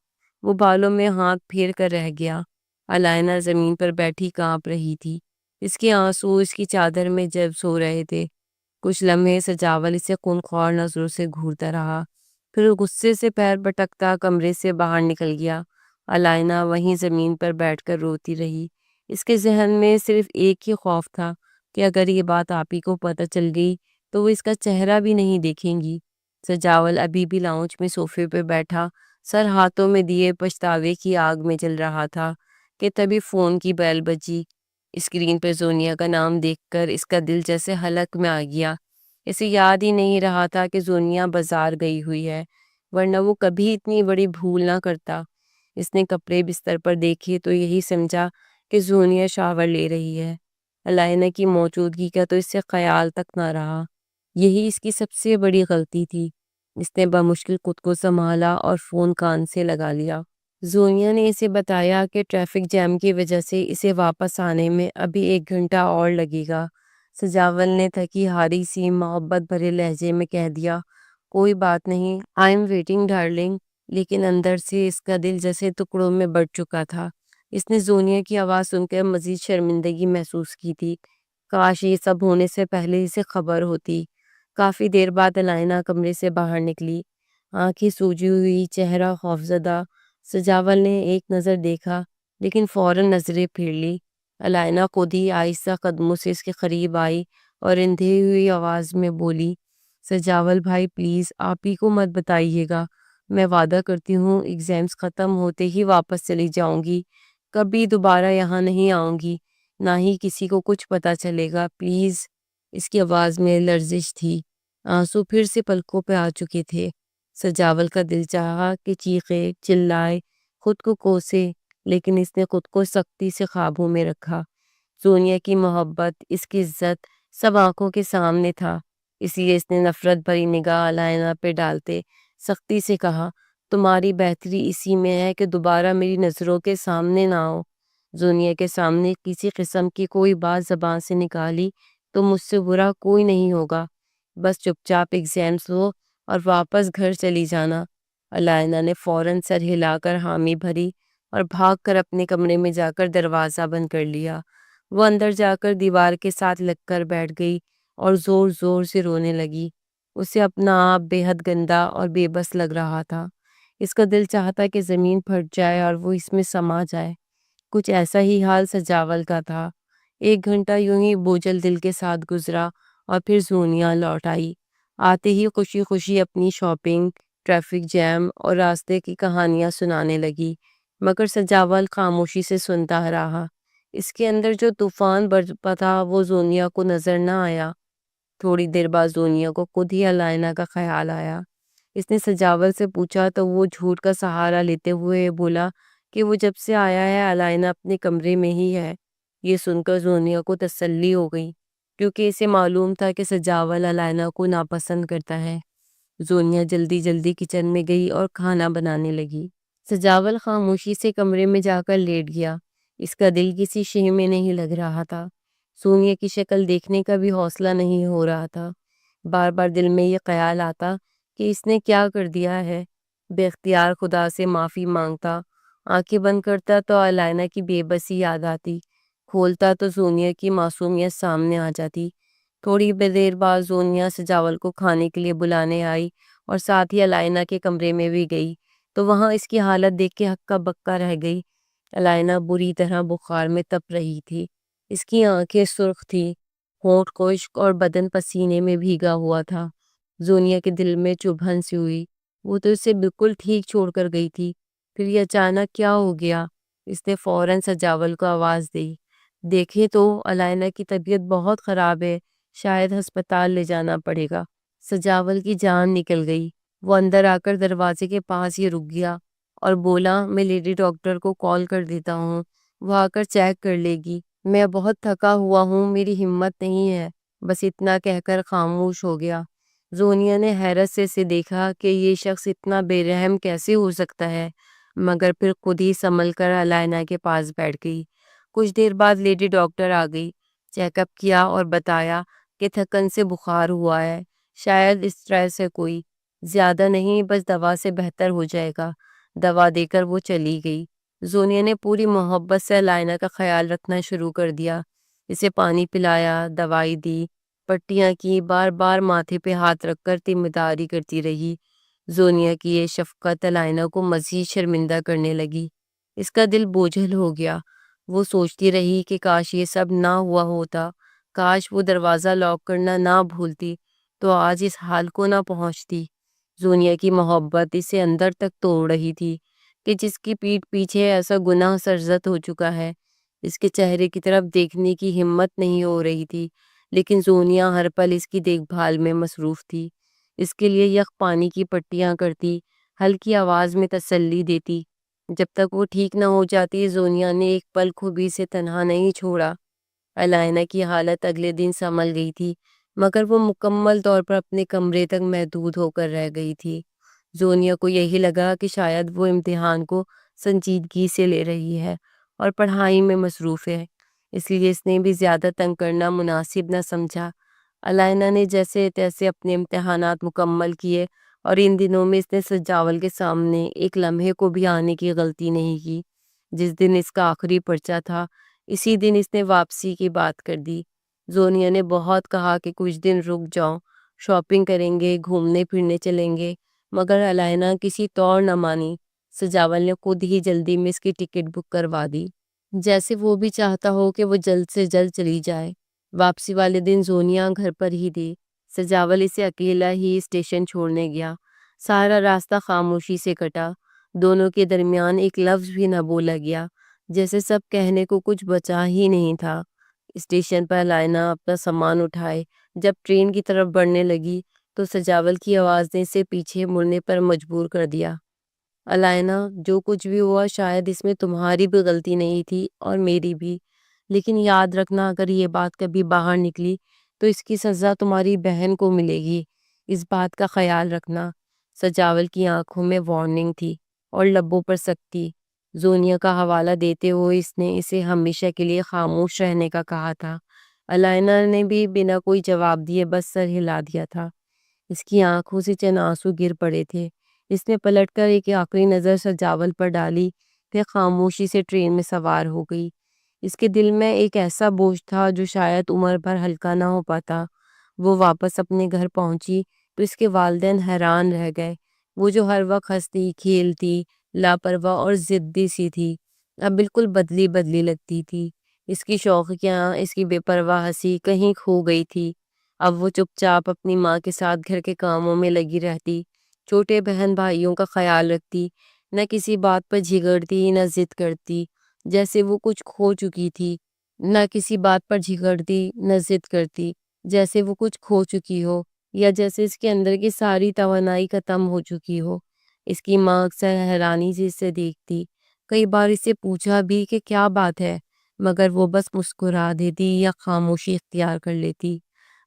[SPEAKER 1] وہ بالوں میں ہاتھ پھیر کر رہ گیا۔ علائنہ زمین پر بیٹھی کانپ رہی تھی، اس کے آنسو اس کی چادر میں جذب ہو رہے تھے۔ کچھ لمحے سجاول اسے خونخوار نظروں سے گھورتا رہا، پھر غصے سے پیر پٹکتا کمرے سے باہر نکل گیا۔ علائنہ وہیں زمین پر بیٹھ کر روتی رہی۔ اس کے ذہن میں صرف ایک ہی خوف تھا کہ اگر یہ بات آپی کو پتہ چل گئی تو وہ اس کا چہرہ بھی نہیں دیکھیں گی۔ سجاول ابھی بھی لاؤنج میں صوفے پہ بیٹھا، سر ہاتھوں میں دیے پچھتاوے کی آگ میں جل رہا تھا کہ تبھی فون کی بیل بجی۔ اسکرین پر زونیا کا نام دیکھ کر اس کا دل جیسے حلق میں آ گیا۔ اسے یاد ہی نہیں رہا تھا کہ زونیا بازار گئی ہوئی ہے، ورنہ وہ کبھی اتنی بڑی بھول نہ کرتا۔ اس نے کپڑے بستر پر دیکھے تو یہی سمجھا کہ زونیا شاور لے رہی ہے۔ علائنہ کی موجودگی کا تو اس سے خیال تک نہ رہا۔ یہی اس کی سب سے بڑی غلطی تھی۔ اس نے بمشکل خود کو سنبھالا اور فون کان سے لگا لیا۔ زونیا نے اسے بتایا کہ ٹریفک جام کی وجہ سے اسے واپس آنے میں ابھی 1 گھنٹہ اور لگے گا۔ سجاول نے تھکی ہاری سی محبت بھرے لہجے میں کہہ دیا، کوئی بات نہیں، آئی ایم ویٹنگ ڈارلنگ۔ لیکن اندر سے اس کا دل جیسے ٹکڑوں میں بٹ چکا تھا۔ اس نے زونیا کی آواز سن کر مزید شرمندگی محسوس کی تھی۔ کاش یہ سب ہونے سے پہلے اسے خبر ہوتی۔ کافی دیر بعد علائنہ کمرے سے باہر نکلی، آنکھیں سوجی ہوئی، چہرہ خوفزدہ۔ سجاول نے ایک نظر دیکھا لیکن فوراً نظریں پھیر لی۔ علائنہ خود ہی آہستہ قدموں سے اس کے قریب آئی اور اندھی ہوئی آواز میں بولی، سجاول بھائی پلیز آپ ہی کو مت بتائیے گا، میں وعدہ کرتی ہوں ایگزامز ختم ہوتے ہی واپس چلی جاؤں گی، کبھی دوبارہ یہاں نہیں آؤں گی، نہ ہی کسی کو کچھ پتہ چلے گا پلیز۔ اس کی آواز میں لرزش تھی، آنسو پھر سے پلکوں پہ آ چکے تھے۔ سجاول کا دل چاہا کہ چیخے، چلائے، خود کو کوسے، لیکن اس نے خود کو سختی سے قابو میں رکھا۔ سونیا کی محبت، اس کی عزت، سب آنکھوں کے سامنے تھا، اس لیے اس نے نفرت بھری نگاہ علائنہ پہ ڈالتے سختی سے کہا، تمہاری بہتری اسی میں ہے کہ دوبارہ میری نظروں کے سامنے نہ آؤ۔ زونیا کے سامنے کسی قسم کی کوئی بات زبان سے نکالی تو مجھ سے برا کوئی نہیں ہوگا، بس چپ چاپ ایگزامز ہو اور واپس گھر چلی جانا۔ علائنہ نے فوراً سر ہلا کر حامی بھری اور بھاگ کر اپنے کمرے میں جا کر دروازہ بند کر لیا۔ وہ اندر جا کر دیوار کے ساتھ لگ کر بیٹھ گئی اور زور زور سے رونے لگی۔ اسے اپنا آپ بے حد گندا اور بے بس لگ رہا تھا۔ اس کا دل چاہتا کہ زمین پھٹ جائے اور وہ اس میں سما جائے۔ کچھ ایسا ہی حال سجاول کا تھا۔ 1 گھنٹہ یوں ہی بوجھل دل کے ساتھ گزرا اور پھر زونیا لوٹ آئی، آتے ہی خوشی خوشی اپنی شاپنگ، ٹریفک جام اور راستے کی کہانیاں سنانے لگی، مگر سجاول خاموشی سے سنتا رہا۔ اس کے اندر جو طوفان برپا تھا وہ زونیا کو نظر نہ آیا۔ تھوڑی دیر بعد زونیا کو خود ہی علائنہ کا خیال آیا۔ اس نے سجاول سے پوچھا تو وہ جھوٹ کا سہارا لیتے ہوئے بولا کہ وہ جب سے آیا ہے علائنہ اپنے کمرے میں ہی ہے۔ یہ سن کر زونیا کو تسلی ہو گئی، کیونکہ اسے معلوم تھا کہ سجاول علائنہ کو ناپسند کرتا ہے۔ زونیا جلدی جلدی کچن میں گئی اور کھانا بنانے لگی۔ سجاول خاموشی سے کمرے میں جا کر لیٹ گیا، اس کا دل کسی شے میں نہیں لگ رہا تھا۔ سونیا کی شکل دیکھنے کا بھی حوصلہ نہیں ہو رہا تھا۔ بار بار دل میں یہ خیال آتا کہ اس نے کیا کر دیا ہے۔ بے اختیار خدا سے معافی مانگتا، آنکھیں بند کرتا تو علائنہ کی بے بسی یاد آتی، کھولتا تو زونیا کی معصومیت سامنے آ جاتی۔ تھوڑی دیر بعد زونیا سجاول کو کھانے کے لیے بلانے آئی اور ساتھ ہی علائنہ کے کمرے میں بھی گئی، تو وہاں اس کی حالت دیکھ کے ہکا بکا رہ گئی۔ علائنہ بری طرح بخار میں تپ رہی تھی، اس کی آنکھیں سرخ تھی، ہونٹ خشک اور بدن پسینے میں بھیگا ہوا تھا۔ زونیا کے دل میں چبھن سی ہوئی، وہ تو اسے بالکل ٹھیک چھوڑ کر گئی تھی، پھر یہ اچانک کیا ہو گیا؟ اس نے فوراً سجاول کو آواز دی، دیکھیں تو علائنہ کی طبیعت بہت خراب ہے، شاید ہسپتال لے جانا پڑے گا۔ سجاول کی جان نکل گئی، وہ اندر آ کر دروازے کے پاس ہی رک گیا اور بولا، میں لیڈی ڈاکٹر کو کال کر دیتا ہوں، وہ آ کر چیک کر لے گی، میں بہت تھکا ہوا ہوں، میری ہمت نہیں ہے۔ بس اتنا کہہ کر خاموش ہو گیا۔ زونیا نے حیرت سے اسے دیکھا کہ یہ شخص اتنا بے رحم کیسے ہو سکتا ہے، مگر پھر خود ہی سنبھل کر علائنہ کے پاس بیٹھ گئی۔ کچھ دیر بعد لیڈی ڈاکٹر آ گئی، چیک اپ کیا اور بتایا کہ تھکن سے بخار ہوا ہے، شاید اسٹریس ہے کوئی، زیادہ نہیں، بس دوا سے بہتر ہو جائے گا۔ دوا دے کر وہ چلی گئی۔ زونیا نے پوری محبت سے علائنہ کا خیال رکھنا شروع کر دیا، اسے پانی پلایا، دوائی دی، پٹیاں کی، بار بار ماتھے پہ ہاتھ رکھ کر تیمارداری کرتی رہی۔ زونیا کی یہ شفقت علائنہ کو مزید شرمندہ کرنے لگی، اس کا دل بوجھل ہو گیا۔ وہ سوچتی رہی کہ کاش یہ سب نہ ہوا ہوتا، کاش وہ دروازہ لاک کرنا نہ بھولتی تو آج اس حال کو نہ پہنچتی۔ زونیا کی محبت اسے اندر تک توڑ رہی تھی کہ جس کی پیٹھ پیچھے ایسا گناہ سرزد ہو چکا ہے، اس کے چہرے کی طرف دیکھنے کی ہمت نہیں ہو رہی تھی، لیکن زونیا ہر پل اس کی دیکھ بھال میں مصروف تھی۔ اس کے لیے یک پانی کی پٹیاں کرتی، ہلکی آواز میں تسلی دیتی۔ جب تک وہ ٹھیک نہ ہو جاتی، زونیا نے ایک پل کو بھی اسے تنہا نہیں چھوڑا۔ الائنا کی حالت اگلے دن سنبھل گئی تھی، مگر وہ مکمل طور پر اپنے کمرے تک محدود ہو کر رہ گئی تھی۔ زونیا کو یہی لگا کہ شاید وہ امتحان کو سنجیدگی سے لے رہی ہے اور پڑھائی میں مصروف ہے، اس لیے اس نے بھی زیادہ تنگ کرنا مناسب نہ سمجھا۔ الائنا نے جیسے تیسے اپنے امتحانات مکمل کیے، اور ان دنوں میں اس نے سجاول کے سامنے ایک لمحے کو بھی آنے کی غلطی نہیں کی۔ جس دن اس کا آخری پرچہ تھا، اسی دن اس نے واپسی کی بات کر دی۔ زونیا نے بہت کہا کہ کچھ دن رک جاؤ، شاپنگ کریں گے، گھومنے پھرنے چلیں گے، مگر الائنا کسی طور نہ مانی۔ سجاول نے خود ہی جلدی میں اس کی ٹکٹ بک کروا دی، جیسے وہ بھی چاہتا ہو کہ وہ جلد سے جلد چلی جائے۔ واپسی والے دن زونیا گھر پر ہی تھی۔ سجاول اسے اکیلا ہی اسٹیشن چھوڑنے گیا۔ سارا راستہ خاموشی سے کٹا، دونوں کے درمیان ایک لفظ بھی نہ بولا گیا، جیسے سب کہنے کو کچھ بچا ہی نہیں تھا۔ اسٹیشن پر الائنا اپنا سامان اٹھائے جب ٹرین کی طرف بڑھنے لگی تو سجاول کی آواز نے اسے پیچھے مڑنے پر مجبور کر دیا۔ الائنا، جو کچھ بھی ہوا شاید اس میں تمہاری بھی غلطی نہیں تھی اور میری بھی، لیکن یاد رکھنا اگر یہ بات کبھی باہر نکلی تو اس کی سزا تمہاری بہن کو ملے گی، اس بات کا خیال رکھنا۔ سجاول کی آنکھوں میں وارننگ تھی اور لبوں پر سختی۔ زونیا کا حوالہ دیتے ہوئے اس نے اسے ہمیشہ کے لیے خاموش رہنے کا کہا تھا۔ الائنا نے بھی بنا کوئی جواب دیے بس سر ہلا دیا تھا۔ اس کی آنکھوں سے چند آنسو گر پڑے تھے۔ اس نے پلٹ کر ایک آخری نظر سجاول پر ڈالی، پھر خاموشی سے ٹرین میں سوار ہو گئی۔ اس کے دل میں ایک ایسا بوجھ تھا جو شاید عمر بھر ہلکا نہ ہو پاتا۔ وہ واپس اپنے گھر پہنچی تو اس کے والدین حیران رہ گئے۔ وہ جو ہر وقت ہنستی، کھیلتی، لاپرواہ اور ضدی سی تھی، اب بالکل بدلی بدلی لگتی تھی۔ اس کی شوخیاں، اس کی بے پرواہ ہنسی کہیں کھو گئی تھی۔ اب وہ چپ چاپ اپنی ماں کے ساتھ گھر کے کاموں میں لگی رہتی، چھوٹے بہن بھائیوں کا خیال رکھتی، نہ کسی بات پر جھگڑتی نہ ضد کرتی، جیسے وہ کچھ کھو چکی تھی۔ نہ کسی بات پر جھگڑتی نہ ضد کرتی، جیسے وہ کچھ کھو چکی ہو، یا جیسے اس کے اندر کی ساری توانائی ختم ہو چکی ہو۔ اس کی ماں اکثر حیرانی سے اسے دیکھتی، کئی بار اسے پوچھا بھی کہ کیا بات ہے، مگر وہ بس مسکرا دیتی یا خاموشی اختیار کر لیتی۔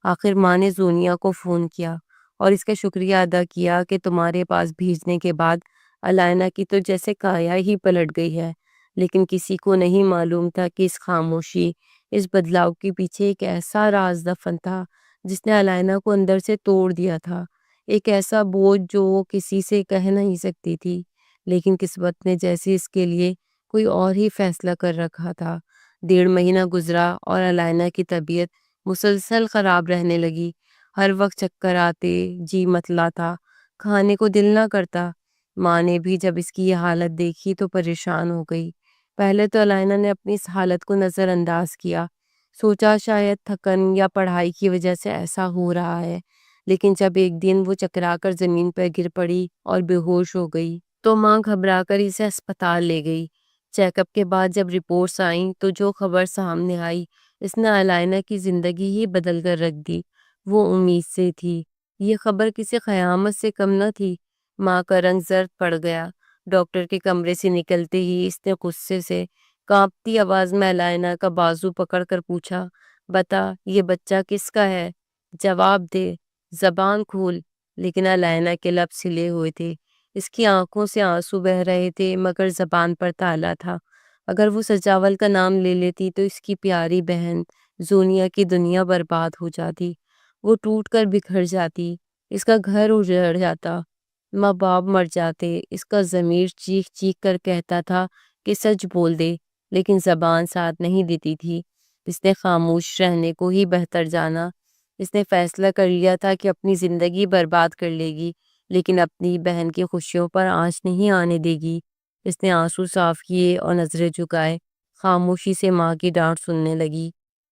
[SPEAKER 1] آخر ماں نے زونیا کو فون کیا اور اس کا شکریہ ادا کیا کہ تمہارے پاس بھیجنے کے بعد الائنا کی تو جیسے کایا ہی پلٹ گئی ہے، لیکن کسی کو نہیں معلوم تھا کہ اس خاموشی، اس بدلاؤ کے پیچھے ایک ایسا راز دفن تھا جس نے الائنا کو اندر سے توڑ دیا تھا، ایک ایسا بوجھ جو وہ کسی سے کہہ نہیں سکتی تھی، لیکن قسمت نے جیسے اس کے لیے کوئی اور ہی فیصلہ کر رکھا تھا۔ 1.5 مہینہ گزرا اور الائنا کی طبیعت مسلسل خراب رہنے لگی۔ ہر وقت چکر آتے، جی متلاتا، کھانے کو دل نہ کرتا۔ ماں نے بھی جب اس کی یہ حالت دیکھی تو پریشان ہو گئی۔ پہلے تو الائنا نے اپنی اس حالت کو نظر انداز کیا، سوچا شاید تھکن یا پڑھائی کی وجہ سے ایسا ہو رہا ہے، لیکن جب ایک دن وہ چکرا کر زمین پر گر پڑی اور بے ہوش ہو گئی تو ماں گھبرا کر اسے اسپتال لے گئی۔ چیک اپ کے بعد جب رپورٹس آئیں تو جو خبر سامنے آئی اس نے الائنا کی زندگی ہی بدل کر رکھ دی۔ وہ امید سے تھی، یہ خبر کسی قیامت سے کم نہ تھی۔ ماں کا رنگ زرد پڑ گیا۔ ڈاکٹر کے کمرے سے نکلتے ہی اس نے غصے سے کانپتی آواز میں الائنا کا بازو پکڑ کر پوچھا، بتا یہ بچہ کس کا ہے؟ جواب دے، زبان کھول۔ لیکن الائنا کے لب سلے ہوئے تھے، اس کی آنکھوں سے آنسو بہہ رہے تھے، مگر زبان پر تالا تھا۔ اگر وہ سجاول کا نام لے لیتی تو اس کی پیاری بہن زونیا کی دنیا برباد ہو جاتی، وہ ٹوٹ کر بکھر جاتی، اس کا گھر اجڑ جاتا، ماں باپ مر جاتے۔ اس کا ضمیر چیخ چیخ کر کہتا تھا کہ سچ بول دے، لیکن زبان ساتھ نہیں دیتی تھی۔ اس نے خاموش رہنے کو ہی بہتر جانا۔ اس نے فیصلہ کر لیا تھا کہ اپنی زندگی برباد کر لے گی، لیکن اپنی بہن کی خوشیوں پر آنچ نہیں آنے دے گی۔ اس نے آنسو صاف کیے اور نظریں جھکائے، خاموشی سے ماں کی ڈانٹ سننے لگی۔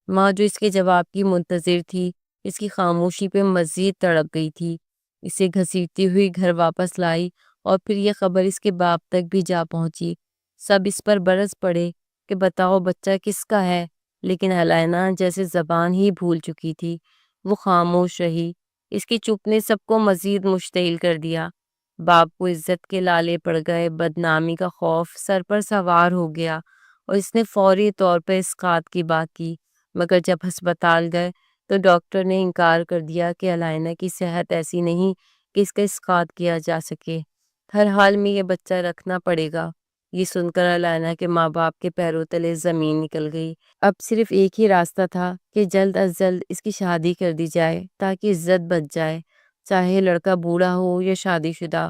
[SPEAKER 1] ماں جو اس کے جواب کی منتظر تھی، اس کی خاموشی پہ مزید تڑپ گئی تھی۔ اسے گھسیٹتی ہوئی گھر واپس لائی اور پھر یہ خبر اس کے باپ تک بھی جا پہنچی۔ سب اس پر برس پڑے کہ بتاؤ بچہ کس کا ہے، لیکن علائنہ جیسے زبان ہی بھول چکی تھی۔ وہ خاموش رہی۔ اس کی چپ نے سب کو مزید مشتعل کر دیا۔ باپ کو عزت کے لالے پڑ گئے، بدنامی کا خوف سر پر سوار ہو گیا، اور اس نے فوری طور پر اسقاط کی بات کی۔ مگر جب ہسپتال گئے تو ڈاکٹر نے انکار کر دیا کہ علائنہ کی صحت ایسی نہیں کہ اس کا اسقاط کیا جا سکے۔ ہر حال میں یہ بچہ رکھنا پڑے گا۔ یہ سن کر علائنہ کے ماں باپ کے پیروں تلے زمین نکل گئی۔ اب صرف ایک ہی راستہ تھا کہ جلد از جلد اس کی شادی کر دی جائے تاکہ عزت بچ جائے۔ چاہے لڑکا بوڑھا ہو یا شادی شدہ،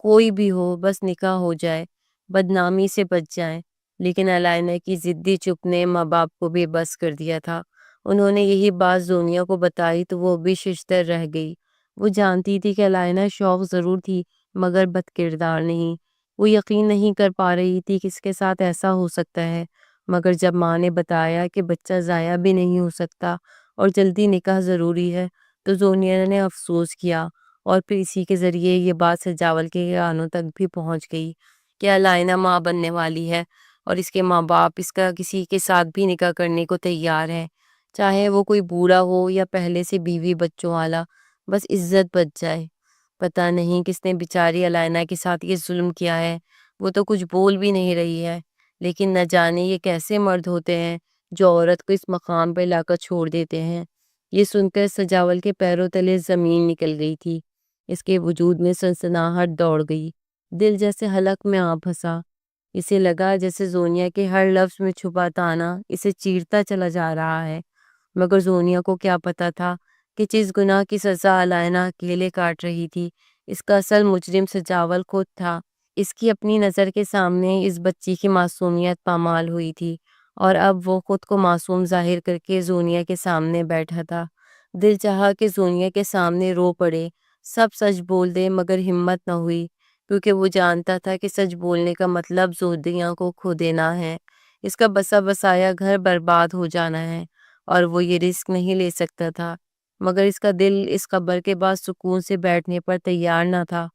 [SPEAKER 1] کوئی بھی ہو، بس نکاح ہو جائے، بدنامی سے بچ جائیں۔ لیکن علائنہ کی ضدی چپ نے ماں باپ کو بے بس کر دیا تھا۔ انہوں نے یہی بات زونیا کو بتائی تو وہ بھی ششدر رہ گئی۔ وہ جانتی تھی کہ علائنہ شوق ضرور تھی مگر بد کردار نہیں۔ وہ یقین نہیں کر پا رہی تھی کہ اس کے ساتھ ایسا ہو سکتا ہے، مگر جب ماں نے بتایا کہ بچہ ضائع بھی نہیں ہو سکتا اور جلدی نکاح ضروری ہے تو زونیا نے افسوس کیا، اور پھر اسی کے ذریعے یہ بات سجاول کے کانوں تک بھی پہنچ گئی کہ علائنہ ماں بننے والی ہے اور اس کے ماں باپ اس کا کسی کے ساتھ بھی نکاح کرنے کو تیار ہیں، چاہے وہ کوئی بوڑھا ہو یا پہلے سے بیوی بچوں والا، بس عزت بچ جائے۔ پتہ نہیں کس نے بیچاری علائنہ کے ساتھ یہ ظلم کیا ہے۔ وہ تو کچھ بول بھی نہیں رہی ہے، لیکن نہ جانے یہ کیسے مرد ہوتے ہیں جو عورت کو اس مقام پہ لا کر چھوڑ دیتے ہیں۔ یہ سن کر سجاول کے پیروں تلے زمین نکل گئی تھی۔ اس کے وجود میں سنسناہٹ دوڑ گئی، دل جیسے حلق میں آ پھنسا۔ اسے لگا جیسے زونیا کے ہر لفظ میں چھپا تانا اسے چیرتا چلا جا رہا ہے، مگر زونیا کو کیا پتا تھا کہ جس گناہ کی سزا علائنہ اکیلے کاٹ رہی تھی اس کا اصل مجرم سجاول خود تھا۔ اس کی اپنی نظر کے سامنے اس بچی کی معصومیت پامال ہوئی تھی، اور اب وہ خود کو معصوم ظاہر کر کے زونیا کے سامنے بیٹھا تھا۔ دل چاہا کہ زونیا کے سامنے رو پڑے، سب سچ بول دے، مگر ہمت نہ ہوئی، کیونکہ وہ جانتا تھا کہ سچ بولنے کا مطلب زوردیاں کو کھو دینا ہے، اس کا بسا بسایا گھر برباد ہو جانا ہے، اور وہ یہ رسک نہیں لے سکتا تھا۔ مگر اس کا دل اس خبر کے بعد سکون سے بیٹھنے پر تیار نہ تھا۔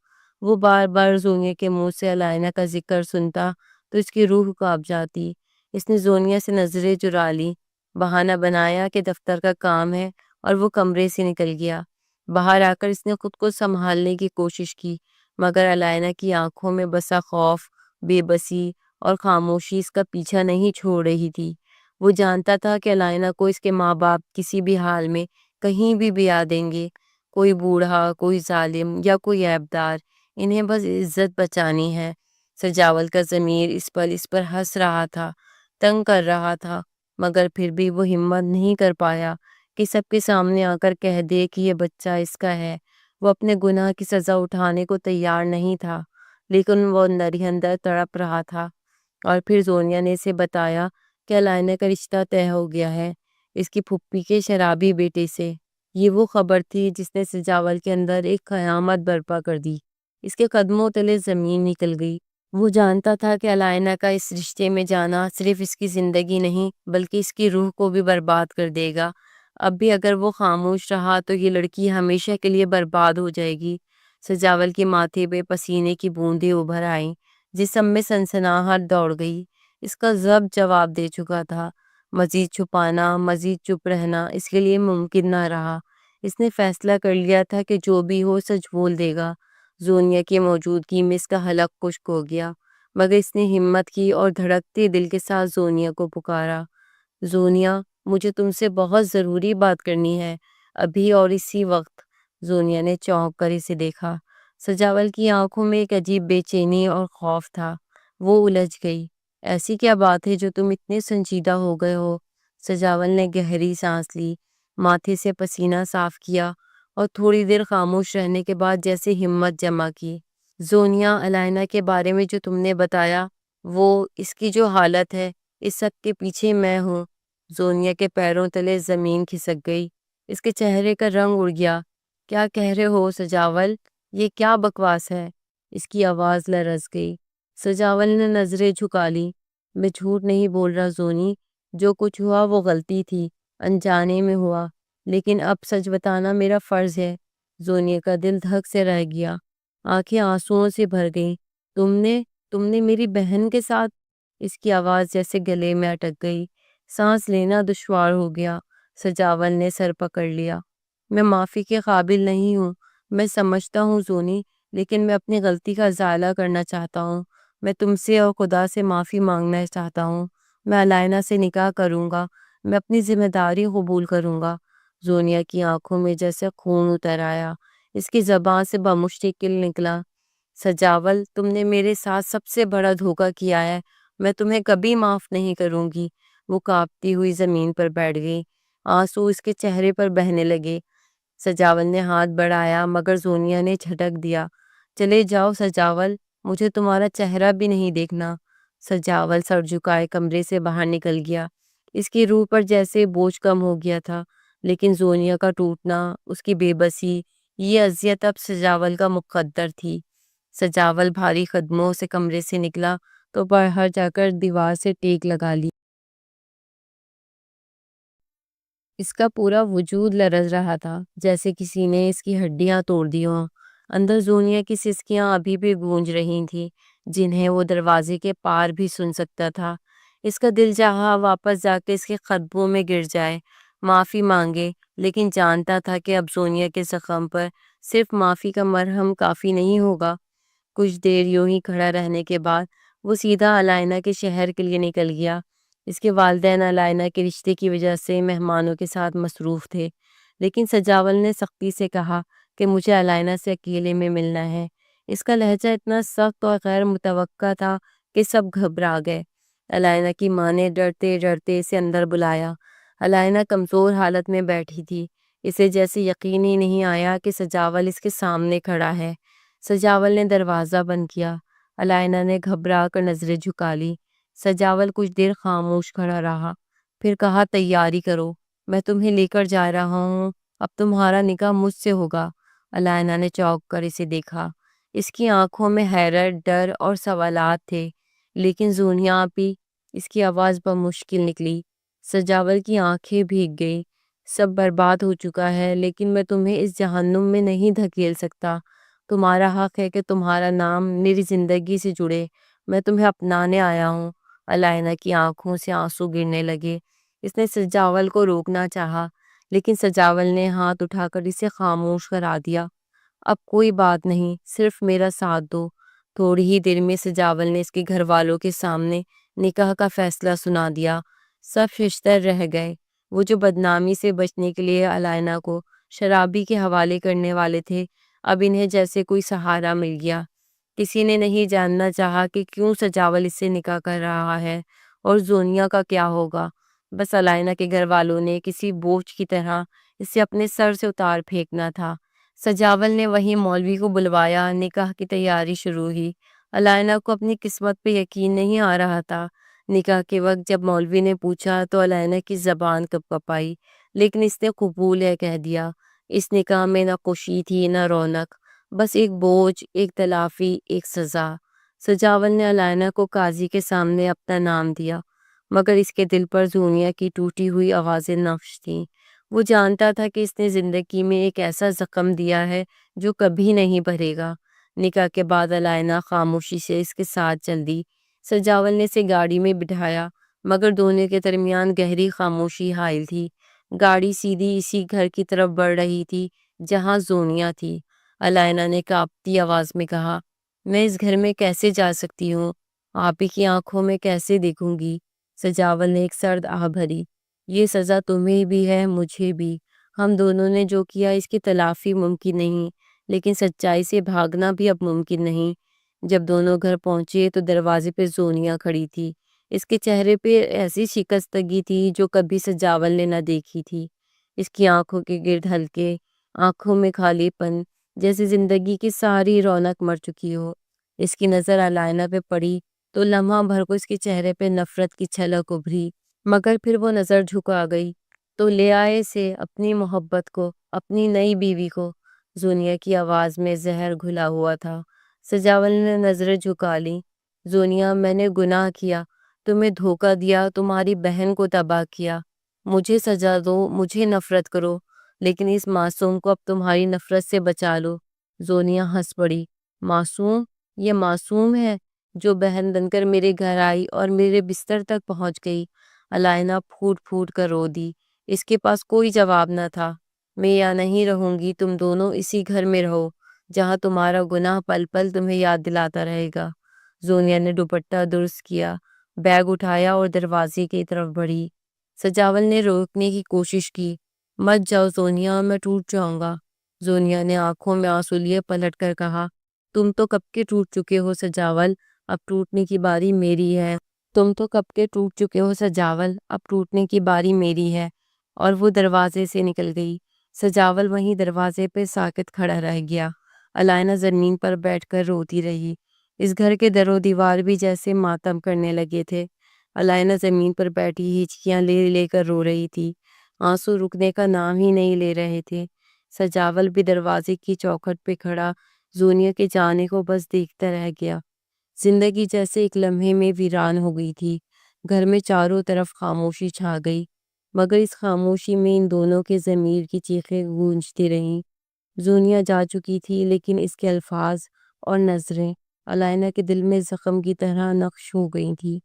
[SPEAKER 1] وہ بار بار زونیا کے منہ سے علائنہ کا ذکر سنتا تو اس کی روح کانپ جاتی۔ اس نے زونیا سے نظریں چرا لی، بہانہ بنایا کہ دفتر کا کام ہے، اور وہ کمرے سے نکل گیا۔ باہر آ کر اس نے خود کو سنبھالنے کی کوشش کی، مگر علائنہ کی آنکھوں میں بسا خوف، بے بسی اور خاموشی اس کا پیچھا نہیں چھوڑ رہی تھی۔ وہ جانتا تھا کہ علائنہ کو اس کے ماں باپ کسی بھی حال میں کہیں بھی بیاہ دیں گے، کوئی بوڑھا، کوئی ظالم یا کوئی عیبدار، انہیں بس عزت بچانی ہے۔ سجاول کا ضمیر اس پر ہنس رہا تھا، تنگ کر رہا تھا، مگر پھر بھی وہ ہمت نہیں کر پایا کہ سب کے سامنے آ کر کہہ دے کہ یہ بچہ اس کا ہے۔ وہ اپنے گناہ کی سزا اٹھانے کو تیار نہیں تھا، لیکن وہ اندر ہی اندر تڑپ رہا تھا۔ اور پھر زونیا نے اسے بتایا کہ علائنہ کا رشتہ طے ہو گیا ہے اس کی پھپھی کے شرابی بیٹے سے۔ یہ وہ خبر تھی جس نے سجاول کے اندر ایک قیامت برپا کر دی۔ اس کے قدموں تلے زمین نکل گئی۔ وہ جانتا تھا کہ علائنہ کا اس رشتے میں جانا صرف اس کی زندگی نہیں بلکہ اس کی روح کو بھی برباد کر دے گا۔ اب بھی اگر وہ خاموش رہا تو یہ لڑکی ہمیشہ کے لیے برباد ہو جائے گی۔ سجاول کے ماتھے پہ پسینے کی بوندیں ابھر آئیں، جسم میں سنسناہٹ دوڑ گئی۔ اس کا ضبط جواب دے چکا تھا۔ مزید چھپانا، مزید چپ رہنا اس کے لیے ممکن نہ رہا۔ اس نے فیصلہ کر لیا تھا کہ جو بھی ہو سچ بول دے گا۔ زونیا کی موجودگی میں اس کا حلق خشک ہو گیا، مگر اس نے ہمت کی اور دھڑکتے دل کے ساتھ زونیا کو پکارا۔ زونیا، مجھے تم سے بہت ضروری بات کرنی ہے، ابھی اور اسی وقت۔ زونیا نے چونک کر اسے دیکھا۔ سجاول کی آنکھوں میں ایک عجیب بے چینی اور خوف تھا۔ وہ الجھ گئی۔ ایسی کیا بات ہے جو تم اتنے سنجیدہ ہو گئے ہو؟ سجاول نے گہری سانس لی، ماتھے سے پسینہ صاف کیا، اور تھوڑی دیر خاموش رہنے کے بعد جیسے ہمت جمع کی۔ زونیا، علائنہ کے بارے میں جو تم نے بتایا، وہ اس کی جو حالت ہے، اس سب کے پیچھے میں ہوں۔ زونیا کے پیروں تلے زمین کھسک گئی، اس کے چہرے کا رنگ اڑ گیا۔ کیا کہہ رہے ہو سجاول؟ یہ کیا بکواس ہے؟ اس کی آواز لرز گئی۔ سجاول نے نظریں جھکا لی۔ میں جھوٹ نہیں بول رہا زونی، جو کچھ ہوا وہ غلطی تھی، انجانے میں ہوا، لیکن اب سچ بتانا میرا فرض ہے۔ زونیا کا دل دھک سے رہ گیا، آنکھیں آنسوؤں سے بھر گئیں۔ تم نے میری بہن کے ساتھ؟ اس کی آواز جیسے گلے میں اٹک گئی، سانس لینا دشوار ہو گیا۔ سجاول نے سر پکڑ لیا۔ میں معافی کے قابل نہیں ہوں، میں سمجھتا ہوں زونی، لیکن میں اپنی غلطی کا ازالہ کرنا چاہتا ہوں۔ میں تم سے اور خدا سے معافی مانگنا چاہتا ہوں۔ میں علائنہ سے نکاح کروں گا، میں اپنی ذمہ داری قبول کروں گا۔ زونیا کی آنکھوں میں جیسے خون اتر آیا، اس کی زبان سے بمشکل نکلا، سجاول تم نے میرے ساتھ سب سے بڑا دھوکہ کیا ہے، میں تمہیں کبھی معاف نہیں کروں گی۔ وہ کانپتی ہوئی زمین پر بیٹھ گئی، آنسو اس کے چہرے پر بہنے لگے۔ سجاول نے ہاتھ بڑھایا مگر زونیا نے جھٹک دیا۔ چلے جاؤ سجاول، مجھے تمہارا چہرہ بھی نہیں دیکھنا۔ سجاول سر جھکائے کمرے سے باہر نکل گیا۔ اس کی روح پر جیسے بوجھ کم ہو گیا تھا، لیکن زونیا کا ٹوٹنا، اس کی بے بسی، یہ اذیت اب سجاول کا مقدر تھی۔ سجاول بھاری قدموں سے کمرے سے نکلا تو باہر جا کر دیوار سے ٹیک لگا لی۔ اس کا پورا وجود لرز رہا تھا، جیسے کسی نے اس کی ہڈیاں توڑ دی ہوں۔ اندر زونیا کی سسکیاں ابھی بھی گونج رہی تھیں، جنہیں وہ دروازے کے پار بھی سن سکتا تھا۔ اس کا دل چاہا واپس جا کے اس کے قدموں میں گر جائے، معافی مانگے، لیکن جانتا تھا کہ اب زونیا کے زخم پر صرف معافی کا مرہم کافی نہیں ہوگا۔ کچھ دیر یوں ہی کھڑا رہنے کے بعد وہ سیدھا علائنہ کے شہر کے لیے نکل گیا۔ اس کے والدین علائنہ کے رشتے کی وجہ سے مہمانوں کے ساتھ مصروف تھے، لیکن سجاول نے سختی سے کہا کہ مجھے علائنہ سے اکیلے میں ملنا ہے۔ اس کا لہجہ اتنا سخت اور غیر متوقع تھا کہ سب گھبرا گئے۔ علائنہ کی ماں نے ڈرتے ڈرتے اسے اندر بلایا۔ علائنہ کمزور حالت میں بیٹھی تھی، اسے جیسے یقین ہی نہیں آیا کہ سجاول اس کے سامنے کھڑا ہے۔ سجاول نے دروازہ بند کیا۔ علائنہ نے گھبرا کر نظریں جھکا لی۔ سجاول کچھ دیر خاموش کھڑا رہا، پھر کہا تیاری کرو، میں تمہیں لے کر جا رہا ہوں، اب تمہارا نکاح مجھ سے ہوگا۔ علائنہ نے چونک کر اسے دیکھا، اس کی آنکھوں میں حیرت، ڈر اور سوالات تھے، لیکن زونیا بھی۔ اس کی آواز بمشکل نکلی۔ سجاول کی آنکھیں بھیگ گئی۔ سب برباد ہو چکا ہے، لیکن میں تمہیں اس جہنم میں نہیں دھکیل سکتا۔ تمہارا حق ہے کہ تمہارا نام میری زندگی سے جڑے، میں تمہیں اپنانے آیا ہوں۔ علائنہ کی آنکھوں سے آنسو گرنے لگے۔ اس نے سجاول کو روکنا چاہا، لیکن سجاول نے ہاتھ اٹھا کر اسے خاموش کرا دیا۔ اب کوئی بات نہیں، صرف میرا ساتھ دو۔ تھوڑی ہی دیر میں سجاول نے اس کے گھر والوں کے سامنے نکاح کا فیصلہ سنا دیا۔ سب ششدر رہ گئے۔ وہ جو بدنامی سے بچنے کے لیے علائنہ کو شرابی کے حوالے کرنے والے تھے، اب انہیں جیسے کوئی سہارا مل گیا۔ کسی نے نہیں جاننا چاہا کہ کیوں سجاول اس سے نکاح کر رہا ہے اور زونیا کا کیا ہوگا۔ بس علائنہ کے گھر والوں نے کسی بوجھ کی طرح اسے اپنے سر سے اتار پھینکنا تھا۔ سجاول نے وہیں مولوی کو بلوایا، نکاح کی تیاری شروع ہوئی۔ علائنہ کو اپنی قسمت پہ یقین نہیں آ رہا تھا۔ نکاح کے وقت جب مولوی نے پوچھا تو علائنہ کی زبان کپ کپائی، لیکن اس نے قبول ہے کہہ دیا۔ اس نکاح میں نہ خوشی تھی نہ رونق، بس ایک بوجھ، ایک تلافی، ایک سزا۔ سجاول نے علائنہ کو قاضی کے سامنے اپنا نام دیا، مگر اس کے دل پر زونیا کی ٹوٹی ہوئی آوازیں نقش تھیں۔ وہ جانتا تھا کہ اس نے زندگی میں ایک ایسا زخم دیا ہے جو کبھی نہیں بھرے گا۔ نکاح کے بعد علائنہ خاموشی سے اس کے ساتھ چل دی۔ سجاول نے اسے گاڑی میں بٹھایا، مگر دونوں کے درمیان گہری خاموشی حائل تھی۔ گاڑی سیدھی اسی گھر کی طرف بڑھ رہی تھی جہاں زونیا تھی۔ علائنہ نے کانپتی آواز میں کہا، میں اس گھر میں کیسے جا سکتی ہوں؟ آپ ہی کی آنکھوں میں کیسے دیکھوں گی؟ سجاول نے ایک سرد آہ بھری، یہ سزا تمہیں بھی ہے، مجھے بھی۔ ہم دونوں نے جو کیا اس کی تلافی ممکن نہیں، لیکن سچائی سے بھاگنا بھی اب ممکن نہیں۔ جب دونوں گھر پہنچے تو دروازے پہ زونیا کھڑی تھی۔ اس کے چہرے پہ ایسی شکستگی تھی جو کبھی سجاول نے نہ دیکھی تھی۔ اس کی آنکھوں کے گرد ہلکے، آنکھوں میں خالی پن، جیسے زندگی کی ساری رونق مر چکی ہو۔ اس کی نظر علائنہ پہ پڑی تو لمحہ بھر کو اس کے چہرے پہ نفرت کی چھلک ابھری، مگر پھر وہ نظر جھکا گئی۔ تو لے آئے سے اپنی محبت کو، اپنی نئی بیوی کو۔ زونیا کی آواز میں زہر گھلا ہوا تھا۔ سجاول نے نظریں جھکا لیں۔ زونیا، میں نے گناہ کیا، تمہیں دھوکہ دیا، تمہاری بہن کو تباہ کیا۔ مجھے سزا دو، مجھے نفرت کرو، لیکن اس معصوم کو اب تمہاری نفرت سے بچا لو۔ زونیا ہنس پڑی۔ معصوم؟ یہ معصوم ہے؟ جو بہن بن کر میرے گھر آئی اور میرے بستر تک پہنچ گئی۔ علائنہ پھوٹ پھوٹ کر رو دی۔ اس کے پاس کوئی جواب نہ تھا۔ میں یہاں نہیں رہوں گی، تم دونوں اسی گھر میں رہو جہاں تمہارا گناہ پل پل تمہیں یاد دلاتا رہے گا۔ زونیا نے دوپٹہ درست کیا، بیگ اٹھایا اور دروازے کی طرف بڑھی۔ سجاول نے روکنے کی کوشش کی۔ مت جاؤ زونیا، میں ٹوٹ جاؤں گا۔ زونیا نے آنکھوں میں آنسو لیے پلٹ کر کہا، تم تو کب کے ٹوٹ چکے ہو سجاول، اب ٹوٹنے کی باری میری ہے۔ تم تو کب کے ٹوٹ چکے ہو سجاول، اب ٹوٹنے کی باری میری ہے۔ اور وہ دروازے سے نکل گئی۔ سجاول وہیں دروازے پہ ساکت کھڑا رہ گیا۔ علائنہ زمین پر بیٹھ کر روتی رہی۔ اس گھر کے در و دیوار بھی جیسے ماتم کرنے لگے تھے۔ علائنہ زمین پر بیٹھی ہچکیاں لے لے کر رو رہی تھی۔ آنسو رکنے کا نام ہی نہیں لے رہے تھے۔ سجاول بھی دروازے کی چوکھٹ پہ کھڑا زونیا کے جانے کو بس دیکھتا رہ گیا۔ زندگی جیسے ایک لمحے میں ویران ہو گئی تھی۔ گھر میں چاروں طرف خاموشی چھا گئی، مگر اس خاموشی میں ان دونوں کے ضمیر کی چیخیں گونجتی رہیں۔ زونیا جا چکی تھی، لیکن اس کے الفاظ اور نظریں علائنہ کے دل میں زخم کی طرح نقش ہو گئی تھی۔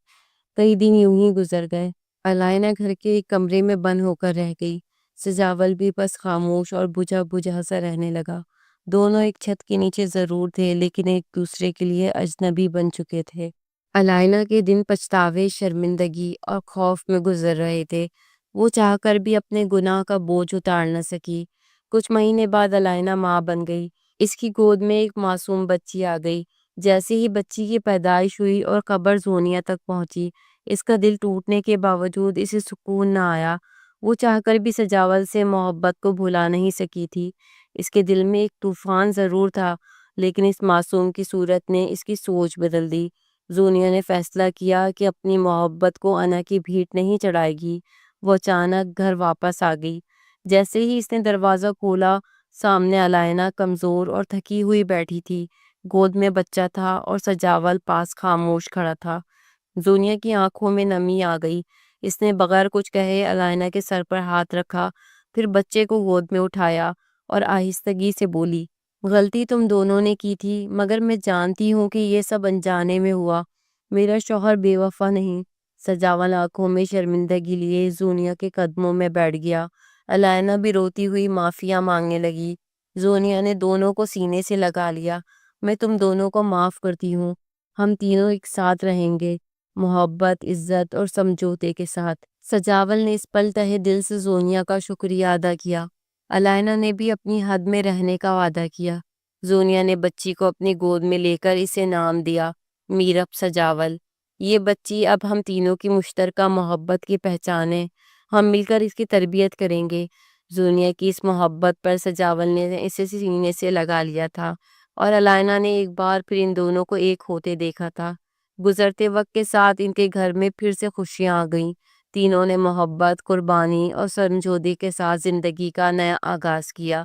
[SPEAKER 1] کئی دن یوں ہی گزر گئے۔ علائنہ گھر کے ایک کمرے میں بند ہو کر رہ گئی۔ سجاول بھی بس خاموش اور بجھا بجھا سا رہنے لگا۔ دونوں ایک چھت کے نیچے ضرور تھے، لیکن ایک دوسرے کے لیے اجنبی بن چکے تھے۔ علائنہ کے دن پچھتاوے، شرمندگی اور خوف میں گزر رہے تھے۔ وہ چاہ کر بھی اپنے گناہ کا بوجھ اتار نہ سکی۔ کچھ مہینے بعد علائنہ ماں بن گئی۔ اس کی گود میں ایک معصوم بچی آ گئی۔ جیسے ہی بچی کی پیدائش ہوئی اور خبر زونیا تک پہنچی، اس کا دل ٹوٹنے کے باوجود اسے سکون نہ آیا۔ وہ چاہ کر بھی سجاول سے محبت کو بھلا نہیں سکی تھی۔ اس کے دل میں ایک طوفان ضرور تھا، لیکن اس معصوم کی صورت نے اس کی سوچ بدل دی۔ زونیا نے فیصلہ کیا کہ اپنی محبت کو انا کی بھیٹ نہیں چڑھائے گی۔ وہ اچانک گھر واپس آ گئی۔ جیسے ہی اس نے دروازہ کھولا، سامنے علائنہ کمزور اور تھکی ہوئی بیٹھی تھی۔ گود میں بچہ تھا اور سجاول پاس خاموش کھڑا تھا۔ زونیا کی آنکھوں میں نمی آ گئی۔ اس نے بغیر کچھ کہے علائنہ کے سر پر ہاتھ رکھا، پھر بچے کو گود میں اٹھایا اور آہستگی سے بولی، غلطی تم دونوں نے کی تھی، مگر میں جانتی ہوں کہ یہ سب انجانے میں ہوا۔ میرا شوہر بے وفا نہیں۔ سجاول آنکھوں میں شرمندگی لیے زونیا کے قدموں میں بیٹھ گیا۔ علائنہ بھی روتی ہوئی معافیاں مانگنے لگی۔ زونیا نے دونوں کو سینے سے لگا لیا۔ میں تم دونوں کو معاف کرتی ہوں۔ ہم تینوں ایک ساتھ رہیں گے، محبت، عزت اور سمجھوتے کے ساتھ۔ سجاول نے اس پل تہہ دل سے زونیا کا شکریہ ادا کیا۔ علائنہ نے بھی اپنی حد میں رہنے کا وعدہ کیا۔ زونیا نے بچی کو اپنی گود میں لے کر اسے نام دیا، میرب سجاول۔ یہ بچی اب ہم تینوں کی مشترکہ محبت کی پہچان ہے۔ ہم مل کر اس کی تربیت کریں گے۔ زونیا کی اس محبت پر سجاول نے اسے سینے سے لگا لیا تھا، اور علائنہ نے ایک بار پھر ان دونوں کو ایک ہوتے دیکھا تھا۔ گزرتے وقت کے ساتھ ان کے گھر میں پھر سے خوشیاں آ گئیں۔ تینوں نے محبت، قربانی اور سمجھوتے کے ساتھ زندگی کا نیا آغاز کیا۔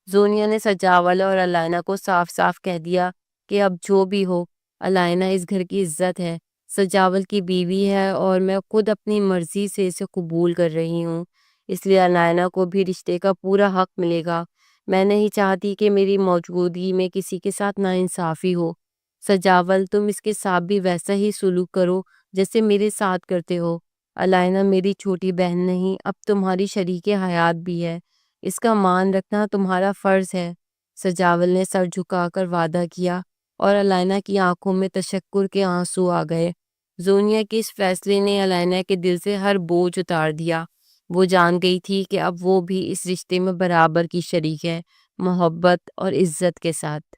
[SPEAKER 1] زونیا نے سجاول اور علائنہ کو صاف صاف کہہ دیا کہ اب جو بھی ہو، علائنہ اس گھر کی عزت ہے، سجاول کی بیوی ہے، اور میں خود اپنی مرضی سے اسے قبول کر رہی ہوں۔ اس لیے علائنہ کو بھی رشتے کا پورا حق ملے گا۔ میں نہیں چاہتی کہ میری موجودگی میں کسی کے ساتھ ناانصافی ہو۔ سجاول، تم اس کے ساتھ بھی ویسا ہی سلوک کرو جیسے میرے ساتھ کرتے ہو۔ علائنہ میری چھوٹی بہن نہیں، اب تمہاری شریک حیات بھی ہے۔ اس کا مان رکھنا تمہارا فرض ہے۔ سجاول نے سر جھکا کر وعدہ کیا، اور علائنہ کی آنکھوں میں تشکر کے آنسو آ گئے۔ زونیا کے اس فیصلے نے علائنہ کے دل سے ہر بوجھ اتار دیا۔ وہ جان گئی تھی کہ اب وہ بھی اس رشتے میں برابر کی شریک ہے، محبت اور عزت کے ساتھ۔